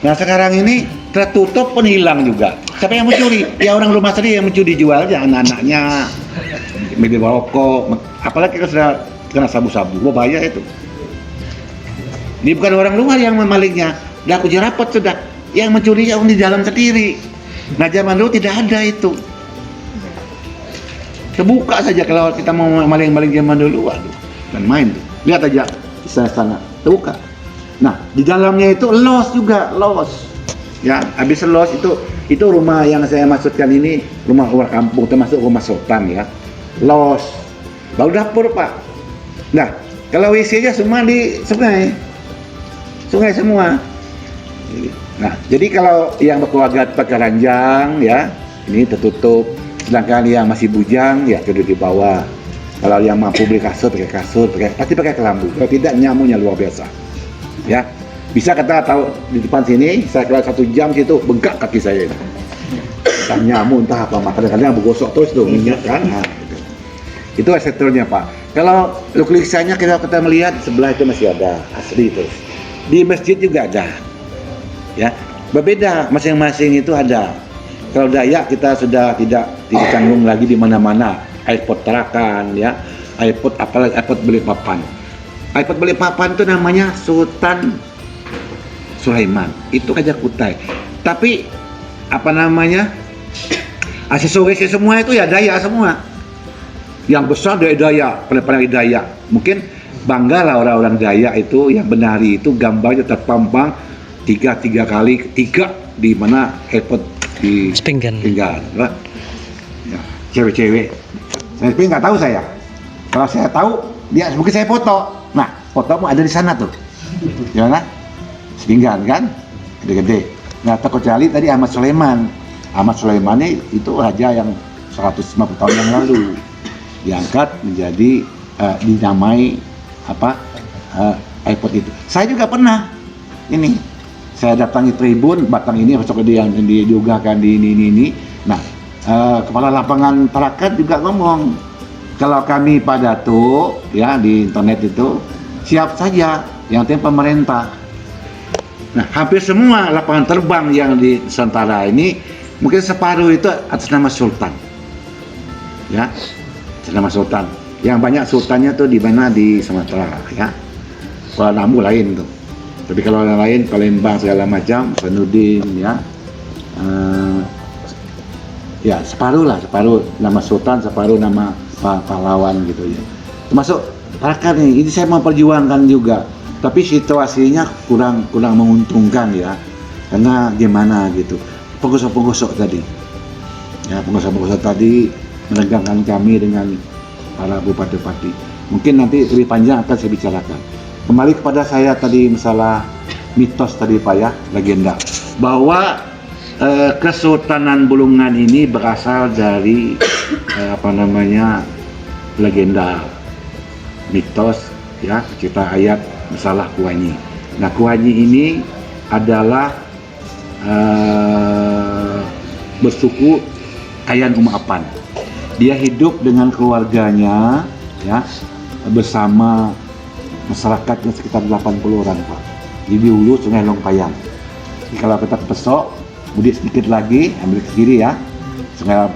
Nah sekarang ini tertutup pun hilang juga. Siapa yang mencuri? Ya orang rumah sendiri yang mencuri jual aja, anak-anaknya, beli rokok. Apalagi kalau sudah kena sabu-sabu, bahaya itu. Ini bukan orang luar yang memalingnya. Udah aku jerapot sudah. Yang mencuri yang di dalam sendiri. Nah zaman dulu tidak ada itu. Terbuka saja kalau kita mau maling-maling zaman dulu, waduh, dan main tuh. Lihat aja istana-istana terbuka. Nah di dalamnya itu los juga, los. Ya, habis los itu rumah yang saya maksudkan ini rumah kampung termasuk rumah sultan ya. Los. Baru dapur, Pak. Nah, kalau WC-nya semua di sungai. Sungai semua. Nah, jadi kalau yang berkeluarga pakai ranjang ya, ini tertutup. Sedangkan yang masih bujang ya tidur di bawah. Kalau yang mampu beli kasur, pasti pakai kelambu. Kalau tidak nyamuknya luar biasa. Ya. Bisa kita tahu di depan sini, saya keluar 1 jam situ bengkak kaki saya ini. Entah nyamuk, entah apa, kadang-kadang bergosok terus tuh minyak kan. Nah, gitu. Itu sektornya, Pak. Kalau lukisannya kita melihat sebelah itu masih ada asli terus. Di masjid juga ada. Ya, berbeda masing-masing itu ada. Kalau Dayak kita sudah tidak canggung lagi di mana-mana. Airport Tarakan ya, airport apalagi airport Balikpapan. Airport Balikpapan itu namanya Sultan Sulaiman. Itu aja Kutai. Tapi apa namanya? Aksesoris semua itu ya Dayak semua. Yang besar dari Dayak, pandai Dayak. Mungkin banggalah orang-orang Dayak itu yang benari itu gambarnya terpampang tiga kali di mana airport di Pinggan. Ya, cewek-cewek. Saya nggak tahu saya. Kalau saya tahu dia mungkin saya foto. Nah, fotomu ada di sana tuh. Gimana? Sepinggan kan? Gede-gede. Nah, terkecuali tadi Ahmad Sulaiman. Ahmad Sulaiman itu raja yang 150 tahun yang lalu diangkat menjadi dinamai airport itu. Saya juga pernah ini. Saya datangi tribun Batang ini masuk ke yang diugahkan di ini. Nah, kepala lapangan Tarakan juga ngomong kalau kami pada tuh ya di internet itu siap saja yang penting pemerintah. Nah, hampir semua lapangan terbang yang di Nusantara ini mungkin separuh itu atas nama sultan. Ya, atas nama sultan. Yang banyak sultannya tuh di mana di Sumatera ya. Kuala Namu lain tuh. Tapi kalau yang lain, Palembang segala macam, Sanudin ya, ya separuh nama sultan, separuh nama pahlawan gitu ya. Termasuk Tarakan nih, ini saya mau perjuangkan juga. Tapi situasinya kurang menguntungkan ya, karena gimana gitu, penggosok tadi, ya penggosok tadi menegangkan kami dengan para bupati. Mungkin nanti lebih panjang akan saya bicarakan. Kembali kepada saya tadi masalah mitos tadi Pak ya, legenda bahwa Kesultanan Bulungan ini berasal dari legenda mitos ya, cerita ayat masalah Kuanyi. Nah Kuanyi ini adalah bersuku Kayan Umapan. Dia hidup dengan keluarganya ya bersama masyarakatnya sekitar 80 orang Pak. Di hulu Sungai Longpayang. Jadi kalau kita ke Pesok, mudik sedikit lagi, ambil ke kiri ya. Sungai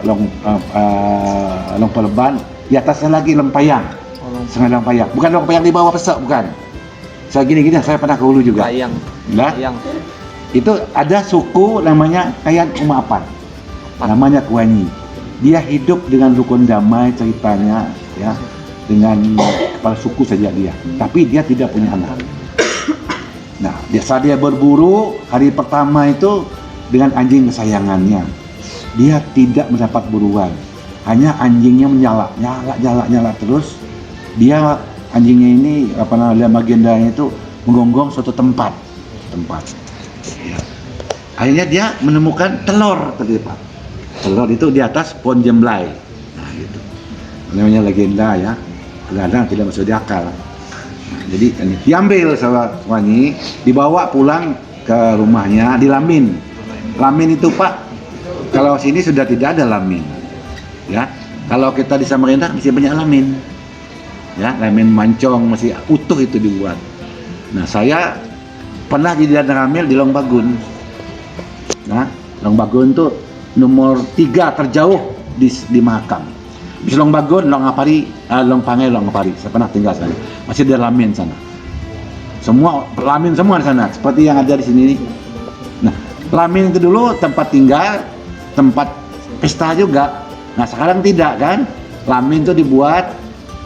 Longpeleban, di atasnya lagi Longpayang. Sungai Longpayang. Bukan Longpayang di bawah Pesok, bukan. Saya gini, saya pernah ke hulu juga. Payang. Itu ada suku namanya Kayan Umapan. Namanya Kuanyi. Dia hidup dengan rukun damai ceritanya ya. Dengan kepala suku saja dia, tapi dia tidak punya anak. Nah, biasa dia berburu hari pertama itu dengan anjing kesayangannya. dia tidak mendapat buruan. Hanya anjingnya nyala terus. Dia anjingnya ini dalam agendanya itu menggonggong suatu tempat. Ya. Akhirnya dia menemukan telur tadi Pak. Telur itu di atas pohon jemblay. Nah gitu. Namanya legenda ya. Kadang tidak masuk di akal. Nah, jadi ini diambil sama Wanyi, dibawa pulang ke rumahnya, dilamin. Lamin itu Pak, kalau sini sudah tidak ada lamin. Ya, kalau kita di Samarinda masih banyak lamin. Ya, lamin mancong masih utuh itu dibuat. Nah, saya pernah jadi hamil di Longbagun. Nah, Longbagun tuh nomor 3 terjauh di Mahakam. Di Longbagun, Longapari, Longpangai, Longapari. Saya pernah tinggal sana. Masih ada lamin sana. Semua lamin semua di sana, seperti yang ada di sini nih. Nah, lamin itu dulu tempat tinggal, tempat pesta juga. Nah, sekarang tidak kan? Lamin itu dibuat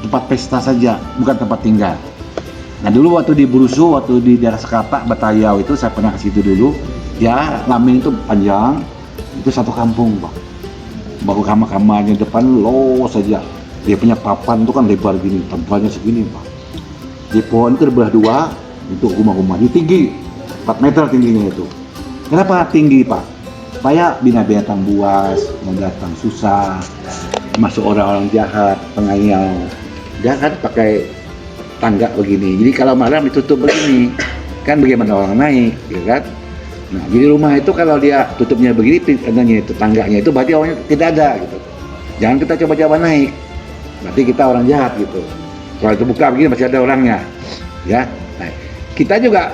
tempat pesta saja, bukan tempat tinggal. Nah, dulu waktu di Burusu, waktu di daerah Sekatak, Batayau itu saya pernah ke situ dulu. Ya, lamin itu panjang, itu satu kampung, Pak. Baru kamar-kamarnya depan lo saja. Dia punya papan itu kan lebar gini, tebalnya segini, Pak. Di pohon itu belah dua, untuk rumah-rumah. Ini tinggi, 4 meter tingginya itu. Kenapa tinggi, Pak? Supaya binatang buas, mau datang susah, masuk orang-orang jahat, pengayal. Dia kan pakai tangga begini. Jadi kalau malam ditutup begini, kan bagaimana orang naik, ya kan? Nah, jadi rumah itu kalau dia tutupnya begini, pintunya itu, tangganya itu, berarti orangnya tidak ada gitu. Jangan kita coba-coba naik, berarti kita orang jahat gitu. Kalau itu buka begini masih ada orangnya, ya. Nah, kita juga,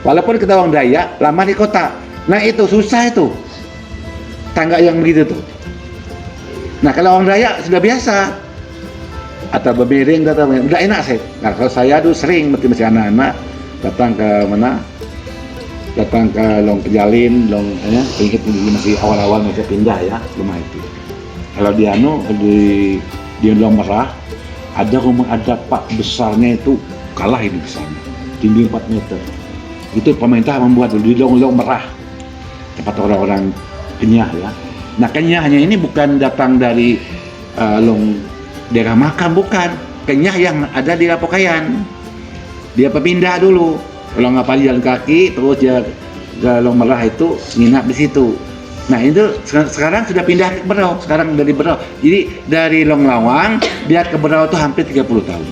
walaupun kita orang Dayak, lama di kota. Nah itu susah itu, tangga yang begitu tuh. Nah kalau orang Dayak sudah biasa, atau bermiring, udah enak sih. Nah kalau saya tuh sering masih anak-anak datang ke mana? Datang ke Long Kejalin, ya, ingat masih awal-awal mereka pindah ya rumah itu. Kalau di Long Merah ada rumah ada Pak besarnya itu kalah ini besarnya, tinggi 4 meter. Itu pemerintah membuat di Long Merah tempat orang-orang Kenyah ya. Nah Kenyahnya ini bukan datang dari daerah Makam, bukan. Kenyah yang ada di Lapokayan. Dia pindah dulu. Kalau nggak jalan kaki, terus dia ke Long Merah itu nginap di situ. Nah itu sekarang sudah pindah ke Berau. Sekarang dari Berau. Jadi dari Long Lawang dia ke Berau itu hampir 30 tahun.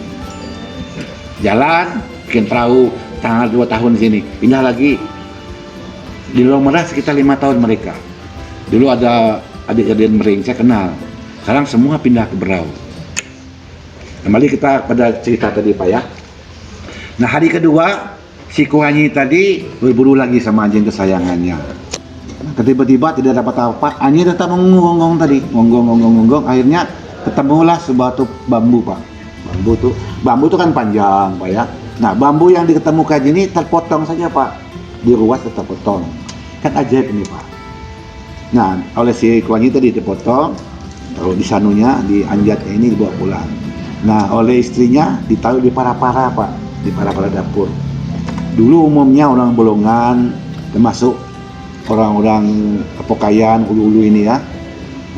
Jalan, bikin perahu, tanggal 2 tahun di sini. Pindah lagi. Di Long Merah sekitar 5 tahun mereka. Dulu ada adik-adik Mering, saya kenal. Sekarang semua pindah ke Berau. Kembali kita pada cerita tadi Pak ya. Nah hari kedua si Kuhanyi tadi berburu lagi sama anjing kesayangannya. Nah, tiba-tiba tidak dapat apa, anjing tetap mengonggong tadi, ngonggong. Akhirnya ketemulah sebatu bambu Pak. Bambu tuh kan panjang Pak ya. Nah bambu yang diketemukan ini terpotong saja Pak, diruas tetap potong. Kan ajaib ini Pak. Nah oleh si Kuhanyi tadi dipotong, taruh di sanunya, di anjatnya ini dibawa pulang. Nah oleh istrinya ditaruh di para-para Pak, di para-para dapur. Dulu umumnya orang Bolongan, termasuk orang-orang Apokayan, ulu-ulu ini ya.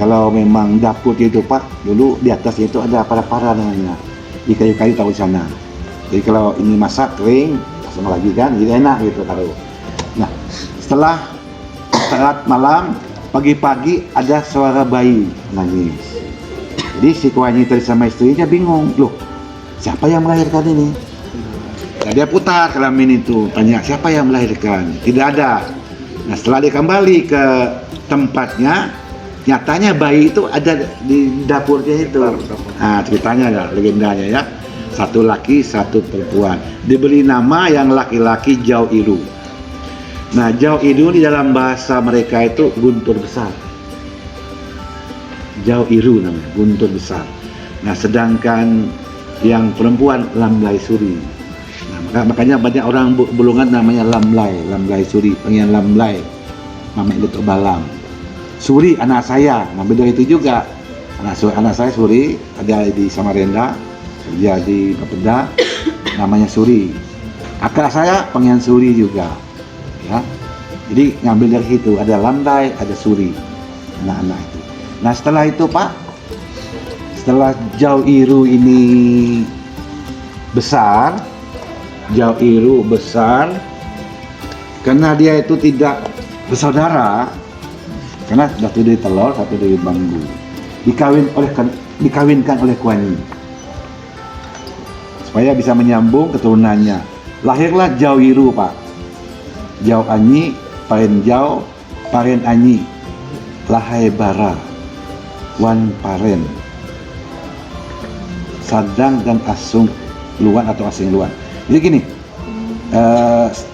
Kalau memang dapur itu Pak, dulu di atas itu ada para-para namanya. Di kayu-kayu taruh di sana. Jadi kalau ini masak kering, langsung lagi kan, jadi enak gitu taruh. Nah, setelah saat malam, pagi-pagi ada suara bayi nangis. Jadi si Kuhanyi tadi sama istrinya bingung, loh siapa yang melahirkan ini? Nah, dia putar kelamin itu, tanya siapa yang melahirkan? Tidak ada. Nah setelah dia kembali ke tempatnya, nyatanya bayi itu ada di dapurnya itu. Nah ceritanya ya, legendanya ya. Satu laki, satu perempuan. Diberi nama yang laki-laki Jau Iru. Nah Jau Iru di dalam bahasa mereka itu guntur besar. Jau Iru namanya, guntur besar. Nah sedangkan yang perempuan Lamlai Suri. Nah, makanya banyak orang Bolongan namanya Lamlai Suri, panggilan Lamlai, Mamek Datuk Balam. Suri anak saya, nah beda itu juga. Anak saya Suri, ada di Samarinda, kerja di Bapeda, namanya Suri. Kakak saya panggilan Suri juga, ya. Jadi ngambil dari situ, ada Lamlai, ada Suri. anak-anak itu. Nah setelah itu Pak, setelah Jau Iru ini besar, karena dia itu tidak bersaudara, karena satu dari telur, satu dari bambu, dikawinkan oleh Kuan Yin supaya bisa menyambung keturunannya. Lahirlah Jau Iru Pak, Jau Anyi, Paren Jau, Paren Anyi, Lahai Bara, Wan Paren, Sadang dan Asung Luan atau Asing Luan. Jadi gini,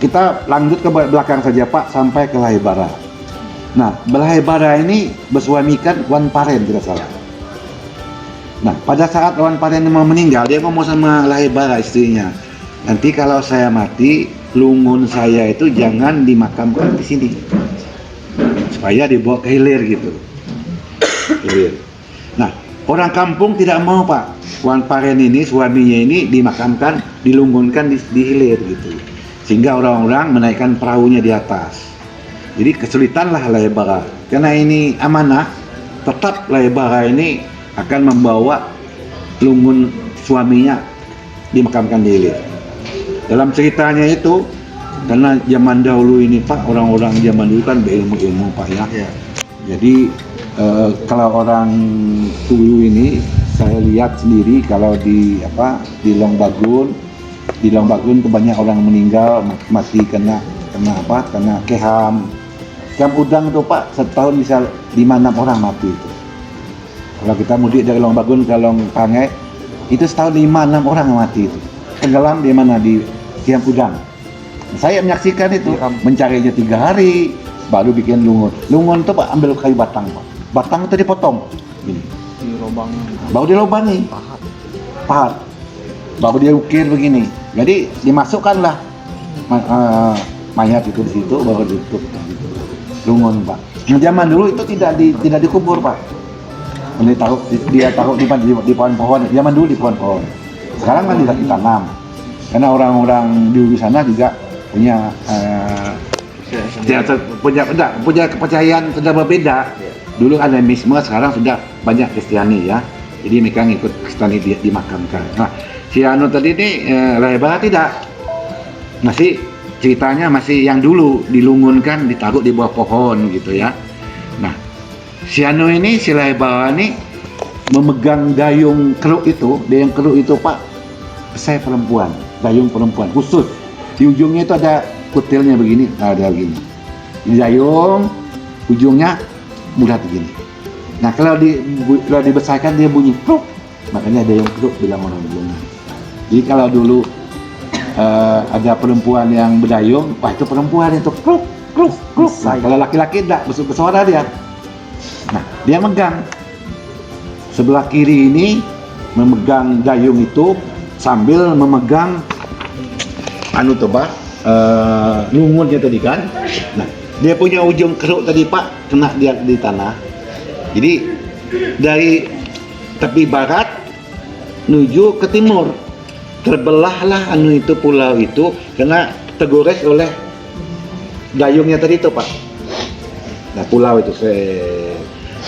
kita lanjut ke belakang saja Pak, sampai ke Lahai Bara. Nah, Lahai Bara ini bersuamikan Wan Paren tidak salah. Nah, pada saat Wan Paren mau meninggal, dia ngomong sama Lahai Bara istrinya, nanti kalau saya mati, lungun saya itu jangan dimakamkan di sini, supaya dibawa ke hilir gitu. Hilir. Nah, orang kampung tidak mau Pak, Wan Paren ini, suaminya ini dimakamkan, dilungunkan di hilir gitu, sehingga orang-orang menaikkan perahunya di atas. Jadi kesulitanlah Lahai Bara, karena ini amanah, tetap Lahai Bara ini akan membawa lungun suaminya dimakamkan di hilir. Dalam ceritanya itu, karena zaman dahulu ini Pak, orang-orang zaman dulu kan berilmu-ilmu Pak ya. Jadi kalau orang dulu ini saya lihat sendiri, kalau di Longbagun itu banyak orang meninggal mati kena keham udang itu Pak, setahun bisa 5-6 orang mati itu. Kalau kita mudik dari Longbagun ke Longpangai itu setahun 5-6 orang mati itu, tenggelam di mana, di keham udang. Saya menyaksikan itu, mencarinya 3 hari baru bikin lungun itu Pak, ambil kayu batang Pak, batang itu dipotong ini, baru dilobangi pahat, baru dia ukir begini, jadi dimasukkanlah mayat itu di situ, baru ditutup gitu. Lungun Pak. Zaman dulu itu tidak dikubur Pak, dia taruh di pohon-pohon. Zaman dulu di pohon-pohon, sekarang kan tidak ditanam, karena orang-orang di sana juga punya kepercayaan sudah berbeda. Dulu animisme, sekarang sudah banyak Kristiani ya. Jadi mereka ngikut Kristiani dimakamkan. Nah, si Anu tadi ini Lahai Bara tidak. Masih ceritanya masih yang dulu dilungunkan, ditaruh di bawah pohon gitu ya. Nah, si Anu ini, si Lahai Bara ini memegang dayung keruk itu. Dayung keruk itu Pak, perisai perempuan, dayung perempuan khusus. Di ujungnya itu ada kutilnya begini, ada begini. Di dayung ujungnya bulat begini. Nah kalau dibesarkan dia bunyi kruk, makanya dayung kruk bilang orang dulu. Jadi kalau dulu ada perempuan yang berdayung, wah itu perempuan itu kruk kruk kruk. Nah, kalau laki-laki tidak bersuara dia. Nah dia megang sebelah kiri ini, memegang dayung itu sambil memegang lungunnya tadi kan. Nah, dia punya ujung keruk tadi Pak, kena dia di tanah. Jadi dari tepi barat menuju ke timur, terbelahlah pulau itu karena tergores oleh dayungnya tadi itu Pak. Nah, pulau itu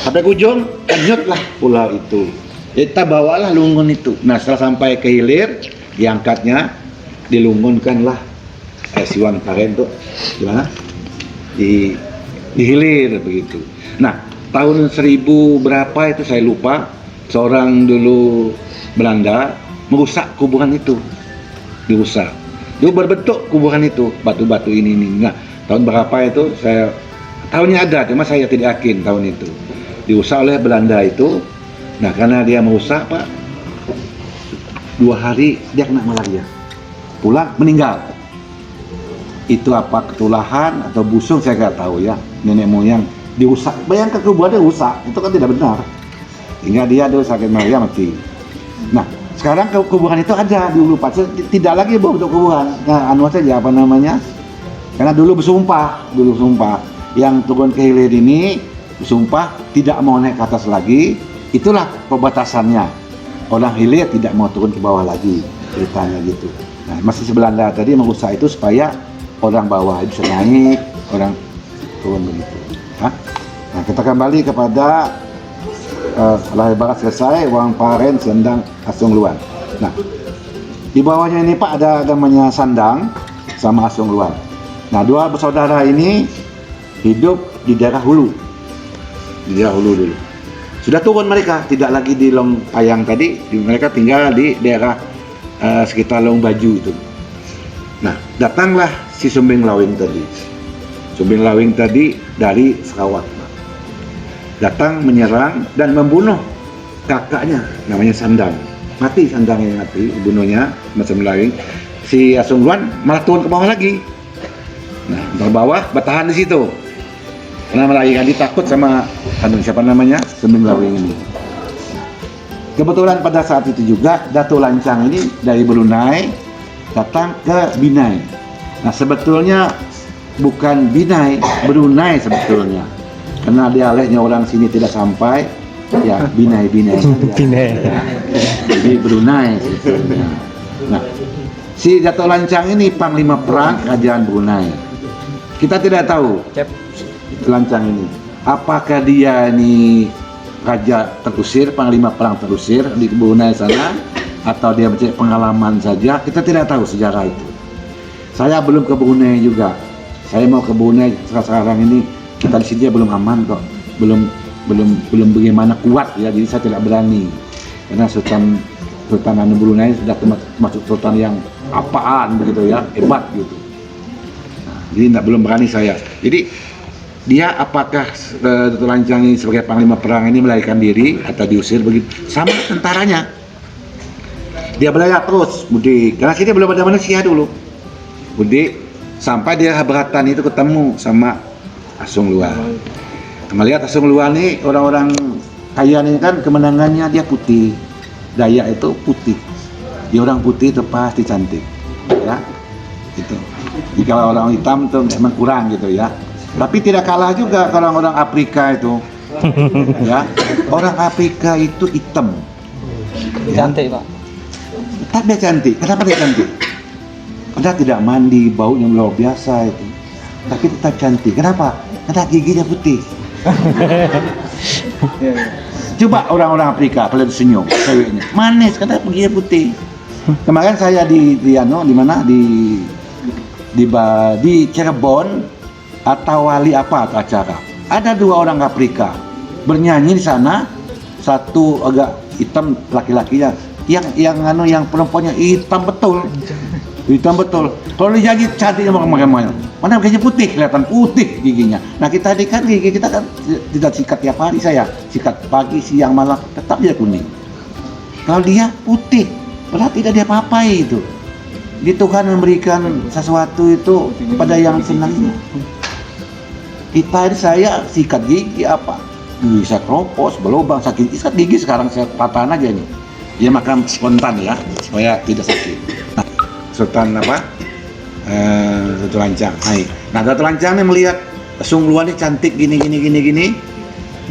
sampai ke ujung, kenyutlah pulau itu. Kita bawalah lungun itu. Nah, setelah sampai ke hilir, diangkatnya, dilungunkanlah si Wan Paren tuh gimana di hilir begitu. Nah tahun 1000 berapa itu saya lupa, seorang dulu Belanda merusak kuburan itu, dirusak. Dia berbentuk kuburan itu, batu-batu ini. Nah tahun berapa itu saya tahunnya ada, cuma saya tidak yakin tahun itu dirusak oleh Belanda itu. Nah karena dia merusak Pak, 2 hari dia kena malaria, pulang meninggal. Itu apa, ketulahan atau busung saya nggak tahu ya, nenek moyang dirusak. Bayangkan kuburannya rusak, itu kan tidak benar, hingga dia dulu sakit malaria mati. Nah sekarang kuburan itu ada dulu Pak, tidak lagi bentuk kuburan. Nah anu saja apa namanya, karena dulu bersumpah yang turun ke hilir ini bersumpah tidak mau naik ke atas lagi. Itulah pembatasannya, orang hilir tidak mau turun ke bawah lagi, ceritanya gitu. Nah masih Belanda tadi merusak itu supaya orang bawah bisa naik, orang turun begitu. Nah kita kembali kepada lahir barat selesai, Wang Paren, Sendang, Asung Luan. Nah, di bawahnya ini Pak ada namanya Sandang sama Asung Luan. Nah, dua bersaudara ini hidup di daerah Hulu. Di daerah Hulu dulu. Sudah turun mereka, tidak lagi di Long Payang tadi, mereka tinggal di daerah sekitar Long Baju itu. Nah, datanglah si Sumbing Lawing tadi. Sumbing Lawing tadi dari Sarawak. Datang menyerang dan membunuh kakaknya, namanya Sandang. Mati Sandangnya, mati, bunuhnya Sumbing Lawing. Si Asung Luan malah turun ke bawah lagi. Nah, ke bawah bertahan di situ. Karena melarikan, dia takut sama siapa namanya, Sumbing Lawing ini. Kebetulan pada saat itu juga Datuk Lancang ini dari Brunei datang ke Binai. Nah, sebetulnya bukan Binai, Brunei sebetulnya. Karena dialeknya orang sini tidak sampai, ya Binai. Binai. Jadi Brunei sebetulnya. Nah, si Datuk Lancang ini panglima perang kerajaan Brunei. Kita tidak tahu Lancang ini, apakah dia ini raja terusir, panglima perang terusir di Brunei sana, atau dia mencari pengalaman saja. Kita tidak tahu sejarah itu. Saya belum ke Brunei juga. Saya mau ke Brunei sekarang ini. Kita di sini belum aman kok, belum bagaimana kuat ya, jadi saya tidak berani. Karena Sultan Brunei sudah termasuk sultan yang apaan begitu ya, hebat gitu. Nah, jadi belum berani saya. Jadi dia apakah Datuk Lancang ini sebagai panglima perang ini melarikan diri atau diusir begitu? Sama tentaranya. Dia belayar terus mudik. Karena sini belum ada manusia dulu. Mudik sampai dia Habratan itu ketemu sama Asung Luan. Melihat Asung Luan ini orang-orang kaya ini kan kemenangannya dia putih. Dayak itu putih. Dia orang putih itu pasti cantik. Ya. Itu. Jika orang hitam itu memang kurang gitu ya. Tapi tidak kalah juga orang-orang Afrika itu. Ya. Orang Afrika itu hitam. Ya. Cantik, Pak. Tetap dia cantik. Kenapa dia cantik? Karena tidak mandi, baunya luar biasa itu. Tapi tetap cantik. Kenapa? Karena giginya putih. Coba orang-orang Afrika kalian senyum, ceweknya manis, karena giginya putih. Kemarin saya di mana di Cirebon atau Wali apa acara. Ada dua orang Afrika bernyanyi di sana. Satu agak hitam laki-lakinya, yang perempuannya hitam betul. Hitam betul. Kalau dijagi cantiknya makanya. Mana giginya putih, kelihatan putih giginya. Nah, kita ini kan gigi kita kan tidak sikat tiap hari, saya sikat pagi, siang, malam, tetap dia kuning. Kalau dia putih, berarti tidak dia apa-apai itu. Jadi Tuhan memberikan sesuatu itu kepada yang senangnya. Kita ini saya sikat gigi apa? Bisa keropos, berlubang, sakit sikat gigi sekarang saya patahan aja nih. Dia makan spontan ya, supaya tidak sakit. Nah, Sultan apa? Datuk Lancang. Nah, Datuk Lancang ini melihat Asung Luan ini cantik gini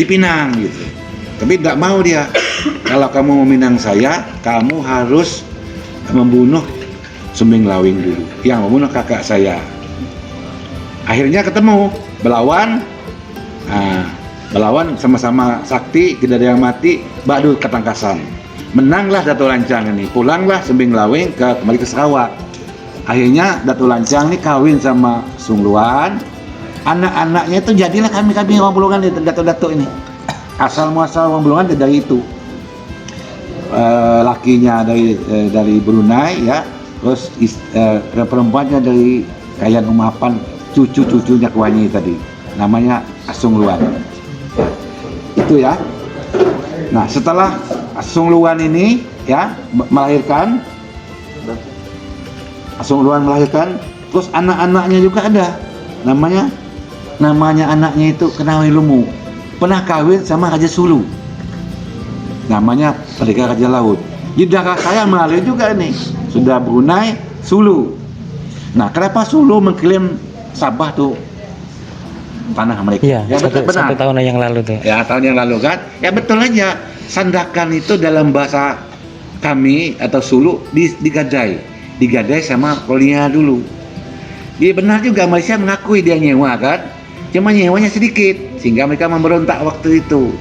dipinang gitu. Tapi tidak mau dia. Kalau kamu meminang saya, kamu harus membunuh Sumbing Lawing dulu, yang membunuh kakak saya. Akhirnya ketemu, berlawan. Berlawan sama-sama sakti, tidak ada yang mati, badu ketangkasan. Menanglah Datuk Lancang ini, pulanglah Sumbing Lawing kembali ke Sarawak. Akhirnya Datuk Lancang ini kawin sama Sung Luan. Anak-anaknya itu jadilah kami orang Bulungan, datuk-datuk ini. Asal muasal orang Bulungan dari itu. Lakinya dari Brunei ya, terus perempuannya dari Kayan Umapan, cucu-cucunya Kuanyi tadi. Namanya Asung Luan. Itu ya. Nah, setelah Asung Luan ini ya melahirkan, Asung Luan melahirkan, terus anak-anaknya juga ada. Namanya anaknya itu Kenawi Lumu. Pernah kawin sama Raja Sulu. Namanya Pendekar Raja Laut. Di darah saya mengalir juga nih. Sudah Brunei, Sulu. Nah, kenapa Sulu mengklaim Sabah tuh tanah mereka? Iya, Ya, betul, benar. 1 tahun yang lalu tuh. Ya, tahun yang lalu kan. Ya betul aja. Sandakan itu dalam bahasa kami atau Sulu digadai sama kolonial dulu. Dia benar juga, Malaysia mengakui dia nyewa kan. Cuma nyewanya sedikit sehingga mereka memberontak waktu itu.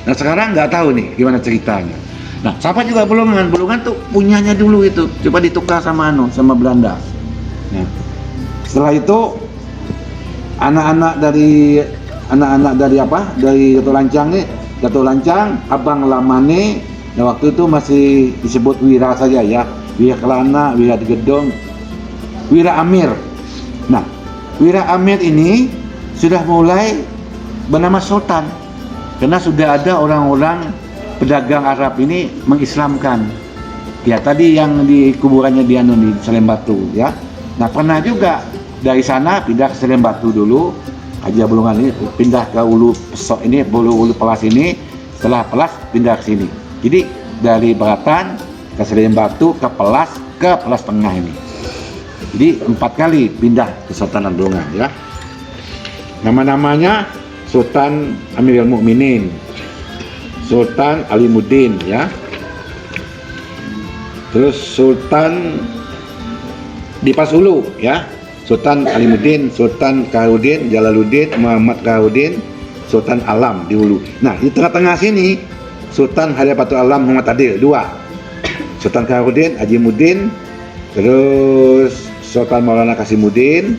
Nah sekarang nggak tahu nih gimana ceritanya. Nah siapa juga Bulungan tuh punyanya dulu itu, coba ditukar sama sama Belanda. Nah setelah itu anak-anak dari Gatot Lancang, Abang Lamane. Nah waktu itu masih disebut Wira saja ya, Wira Kelana, Wira Gedong, Wira Amir. Nah Wira Amir ini sudah mulai bernama Sultan karena sudah ada orang-orang pedagang Arab ini mengislamkan. Ya tadi yang di kuburannya di Salem Batu ya. Nah pernah juga dari sana pindah ke Salem Batu dulu. Haji Bulungan ini pindah ke Ulu Pesok ini, Ulu Pelas ini. Setelah Pelas pindah ke sini. Jadi dari Beratan ke Salem Batu ke Pelas Tengah ini. Jadi 4 kali pindah ke Sultanan Bulungan ya. Nama-namanya Sultan Amirul Mukminin, Sultan Alimuddin ya. Terus Sultan Dipas Ulu ya. Sultan Alimuddin, Sultan Kaharudin, Jalaluddin, Muhammad Kaharudin, Sultan Alam di Hulu. Nah di tengah-tengah sini Sultan Hadipatul Alam Muhammad Adil 2, Sultan Kaharudin, Haji Muddin, terus Sultan Maulana Kasimuddin,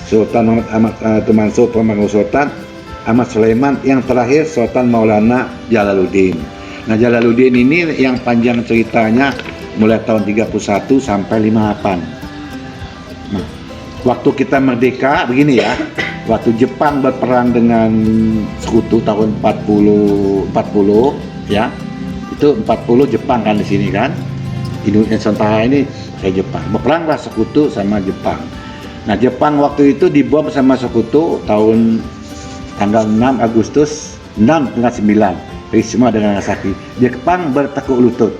Sultan Muhammad Ahmad Mansur Pemangku Sultan Ahmad Sulaiman, yang terakhir Sultan Maulana Jalaluddin. Nah Jalaluddin ini yang panjang ceritanya mulai tahun 31 sampai 58. Nah, waktu kita merdeka begini ya, waktu Jepang berperang dengan sekutu tahun 40 ya, itu 40 Jepang kan di sini kan, Indonesia Nusantara ini kayak Jepang, berperanglah sekutu sama Jepang. Nah Jepang waktu itu dibom sama sekutu tahun tanggal 6 Agustus 6/9, Hiroshima dengan Nagasaki. Jepang bertekuk lutut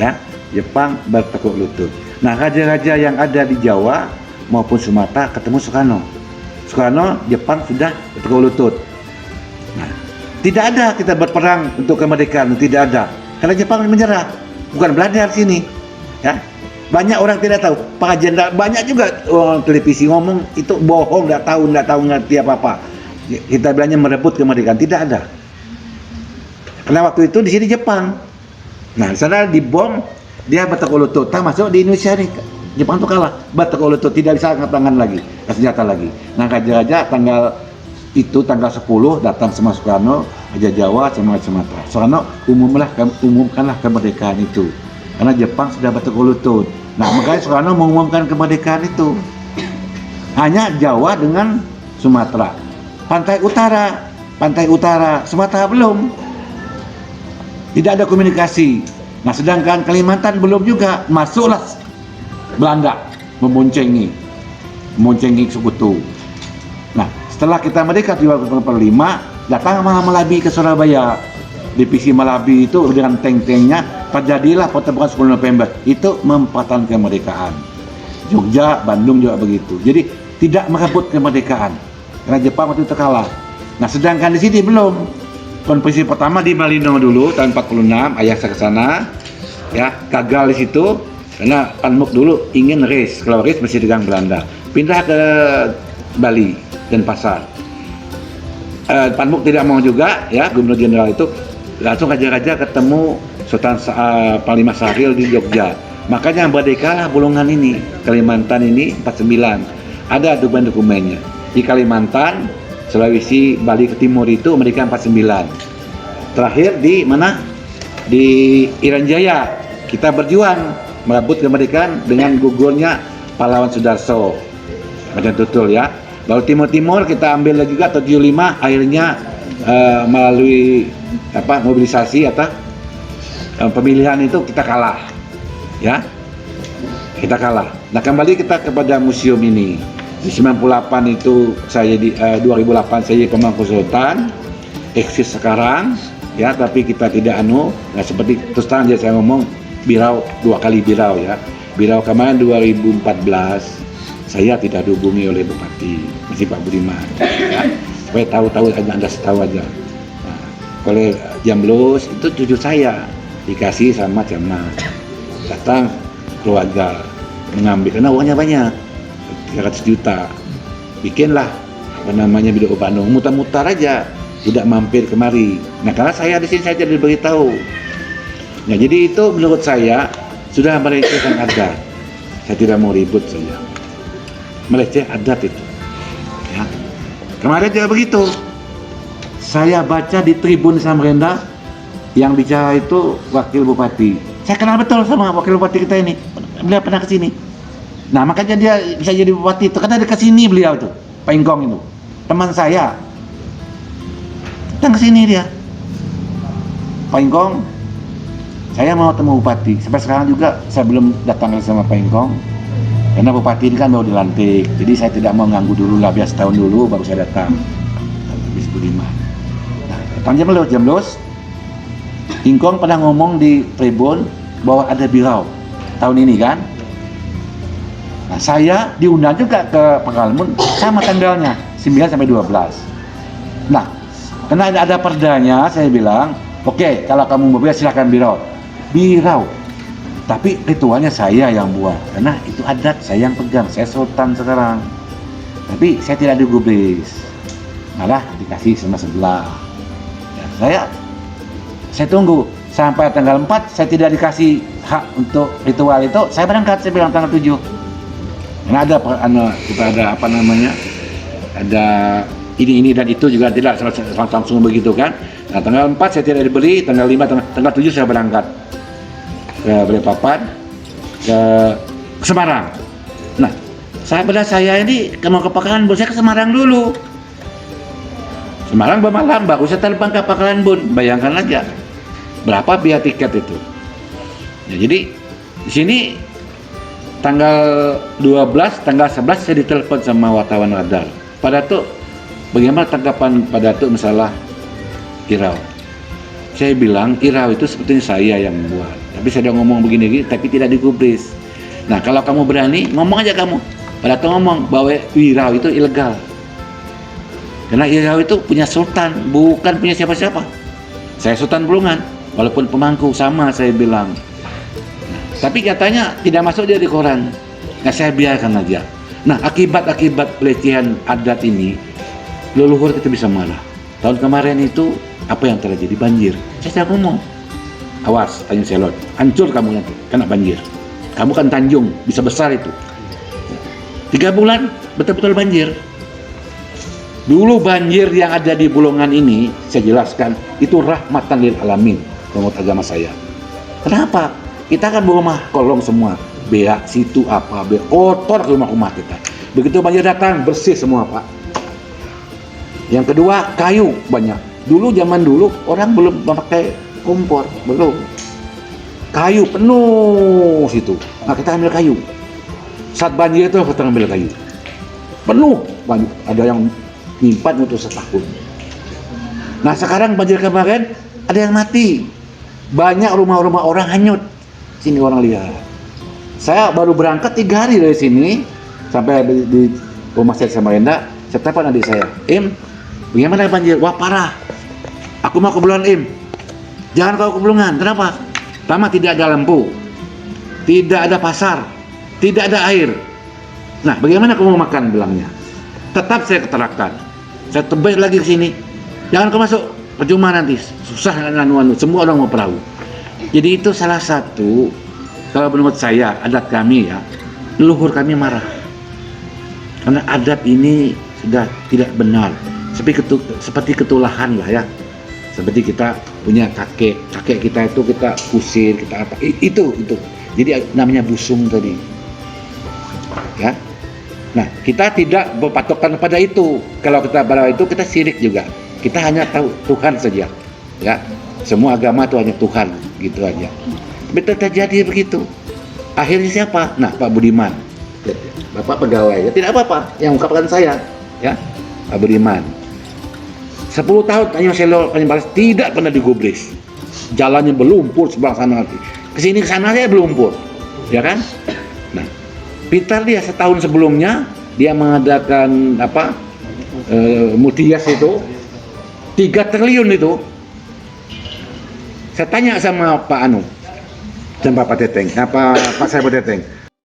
ya, Jepang bertekuk lutut. Nah raja-raja yang ada di Jawa maupun Sumatera ketemu Soekarno, Jepang sudah bertekuk lutut. Nah, tidak ada kita berperang untuk kemerdekaan, tidak ada. Karena Jepang menyerah, bukan Belanda di sini. Ya, banyak orang tidak tahu. Pak Jenderal banyak juga orang televisi ngomong itu bohong, nggak tahu ngerti apa-apa. Kita bilangnya merebut kemerdekaan, tidak ada. Karena waktu itu di sini Jepang. Nah, di sana dibom, dia bertekuk lutut. Masuk di Indonesia nih. Jepang tuh kalah, bertekuk lutut, tidak bisa angkat tangan lagi, senjata lagi. Nah raja-raja tanggal 10 datang sama Soekarno, Raja Jawa sama Sumatera. Soekarno umumkanlah kemerdekaan itu, karena Jepang sudah bertekuk lutut. Nah makanya Soekarno mengumumkan kemerdekaan itu. Hanya Jawa dengan Sumatera, pantai utara, Sumatera belum. Tidak ada komunikasi. Nah sedangkan Kalimantan belum juga, masuklah Belanda memboncengi sekutu. Nah, setelah kita merdeka 1945, datang Malabi ke Surabaya. Divisi Malabi itu dengan tank-tanknya, terjadilah pertempuran 10 November. Itu mempertahankan kemerdekaan. Jogja, Bandung juga begitu. Jadi tidak merebut kemerdekaan karena Jepang waktu itu kalah. Nah, sedangkan di sini belum. Konferensi pertama di Malino dulu tahun 46, ayah saya ke sana, ya gagal di situ. Karena Pan Muk dulu ingin race, kalau race mesti dengan Belanda. Pindah ke Bali dan Pasar. Pan Muk tidak mau juga, ya Gubernur Jenderal itu langsung raja-raja ketemu Sultan Panglima Sahrir di Jogja. Makanya merdekalah Bulungan ini, Kalimantan ini 49. Ada dokumen-dokumennya. Di Kalimantan, Sulawesi, Bali ke timur itu merdeka 49. Terakhir di mana? Di Irian Jaya. Kita berjuang merebut kemerdekaan dengan gugurnya pahlawan Sudarso, macam tutul ya. Lalu timur kita ambil lagi juga 75, akhirnya melalui mobilisasi atau pemilihan itu kita kalah, ya kita kalah. Nah kembali kita kepada museum ini. Di 98 itu saya 2008 saya jadi pemangku sultan, eksis sekarang, ya tapi kita tidak seperti terus terang aja saya ngomong. Birau 2 kali birau ya. Birau kemarin 2014 saya tidak dihubungi oleh Bupati, masih Pak Budiman. Ya. Supaya tahu Anda tahu aja. Nah, oleh Jamblus itu cucu saya dikasih sama Cemna. Datang keluarga mengambil karena uangnya banyak, 300 juta. Bikinlah biduk Bandung, mutar-mutar aja. tidak mampir kemari. Nah, karena saya di sini saya tidak diberitahu. Nah, jadi itu menurut saya sudah melecehkan adat. Saya tidak mau ribut saja. Meleceh adat itu. Ya. Kemarin juga begitu. Saya baca di Tribun Samarinda yang bicara itu wakil bupati. Saya kenal betul sama wakil bupati kita ini. Beliau pernah ke sini. Nah, makanya dia bisa jadi bupati itu karena dia ke sini beliau tuh, Pak Ingkong itu. Teman saya. Datang ke sini dia. Pak Ingkong, saya mau temu bupati. Sampai sekarang juga saya belum datang sama Pak Ingkong. Karena bupati ini kan baru dilantik. Jadi saya tidak mau ganggu dulu lah, biar setahun dulu baru saya datang. Habis Budiman. Nah, datang jam los. Ingkong pernah ngomong di Tribun bahwa ada birau tahun ini kan. Nah, saya diundang juga ke Pekalongan sama tanggalnya 9 sampai 12. Nah, karena ada perdanya, saya bilang, oke, kalau kamu mau silakan birau. Tapi ritualnya saya yang buat, karena itu adat saya yang pegang. Saya sultan sekarang. Tapi saya tidak digubris, malah dikasih sama sebelah. Ya, saya tunggu sampai tanggal 4, saya tidak dikasih hak untuk ritual itu. Saya berangkat, saya bilang tanggal 7. Karena kita ada apa namanya, ada ini dan itu juga tidak langsung begitu kan. Nah, tanggal 4 saya tidak dibeli, tanggal 5, tanggal 7 saya berangkat ke Balikpapan, ke Semarang. Nah, saya ini mau ke Pekalongan, saya ke Semarang dulu. Semarang bermalam, baru saya terbang ke Pekalongan. Bayangkan aja berapa biaya tiket itu. Ya, jadi di sini tanggal 12, tanggal 11 saya ditelepon sama wartawan Radar. Pada tuh bagaimana tanggapan pada tuh masalah Irau? Saya bilang Irau itu sebetulnya saya yang membuat. Tapi saya udah ngomong begini, tapi tidak digubris. Nah, kalau kamu berani, ngomong aja kamu. Pada tuh ngomong bahwa Irau itu ilegal. Karena Irau itu punya sultan, bukan punya siapa-siapa. Saya Sultan Bulungan, walaupun pemangku sama saya bilang. Tapi katanya tidak masuk dia di koran. Nah, saya biarkan aja. Nah, akibat pelecehan adat ini, leluhur kita bisa marah. Tahun kemarin itu apa yang terjadi? Banjir. Saya ngomong, awas Tanjung Selot, hancur kamu nanti kena banjir. Kamu kan Tanjung, bisa besar itu. 3 bulan betul-betul banjir. Dulu banjir yang ada di Bulungan ini, saya jelaskan, itu rahmatan lil alamin menurut agama saya. Kenapa? Kita kan rumah kolong semua, beak situ apa, beak kotor rumah kita. Begitu banjir datang, bersih semua Pak. Yang kedua, kayu banyak. Zaman dulu orang belum memakai kompor, belum. Kayu penuh situ. Nah, kita ambil kayu. Saat banjir itu kita ambil kayu. Penuh banjir. Ada yang nyimpan untuk setahun. Nah, sekarang banjir kemarin ada yang mati. Banyak rumah-rumah orang hanyut. Sini orang lihat. Saya baru berangkat 3 hari dari sini sampai di rumah saya Samarinda. Saya telepon adik saya, bagaimana banjir? Wah, parah. Aku mau ke Bulungan, Jangan kau ke Bulungan. Kenapa? Pertama, tidak ada lampu, tidak ada pasar, tidak ada air. Nah, bagaimana kamu mau makan? Bilangnya. Tetap saya keterapkan. Saya tebas lagi ke sini. Jangan kau masuk, percuma nanti. Susah anu-anu. Semua orang mau perahu. Jadi itu salah satu, kalau menurut saya, adat kami ya, leluhur kami marah. Karena adat ini sudah tidak benar. Seperti ketulahan lah ya. Seperti kita punya kakek kita itu kita kusir, kita apa, itu. Jadi namanya busung tadi. Ya. Nah, kita tidak berpatokan pada itu. Kalau kita pada itu, kita syirik juga. Kita hanya tahu Tuhan saja. Ya. Semua agama itu hanya Tuhan, gitu aja. Betul terjadi begitu. Akhirnya siapa? Nah, Pak Budiman. Bapak pegawai, ya tidak apa-apa yang ungkapkan saya, ya. Pak Budiman. 10 tahun Tanjung Selot, Tanjung Balas tidak pernah digubris. Jalannya berlumpur sebelah sana nanti. Kesini kesana aja berlumpur, ya kan? Nah, pintar dia setahun sebelumnya dia mengadakan Multias itu 3 triliun itu. Saya tanya sama Pak Anu dan Pak Teteng, Pak Saiful Teteng,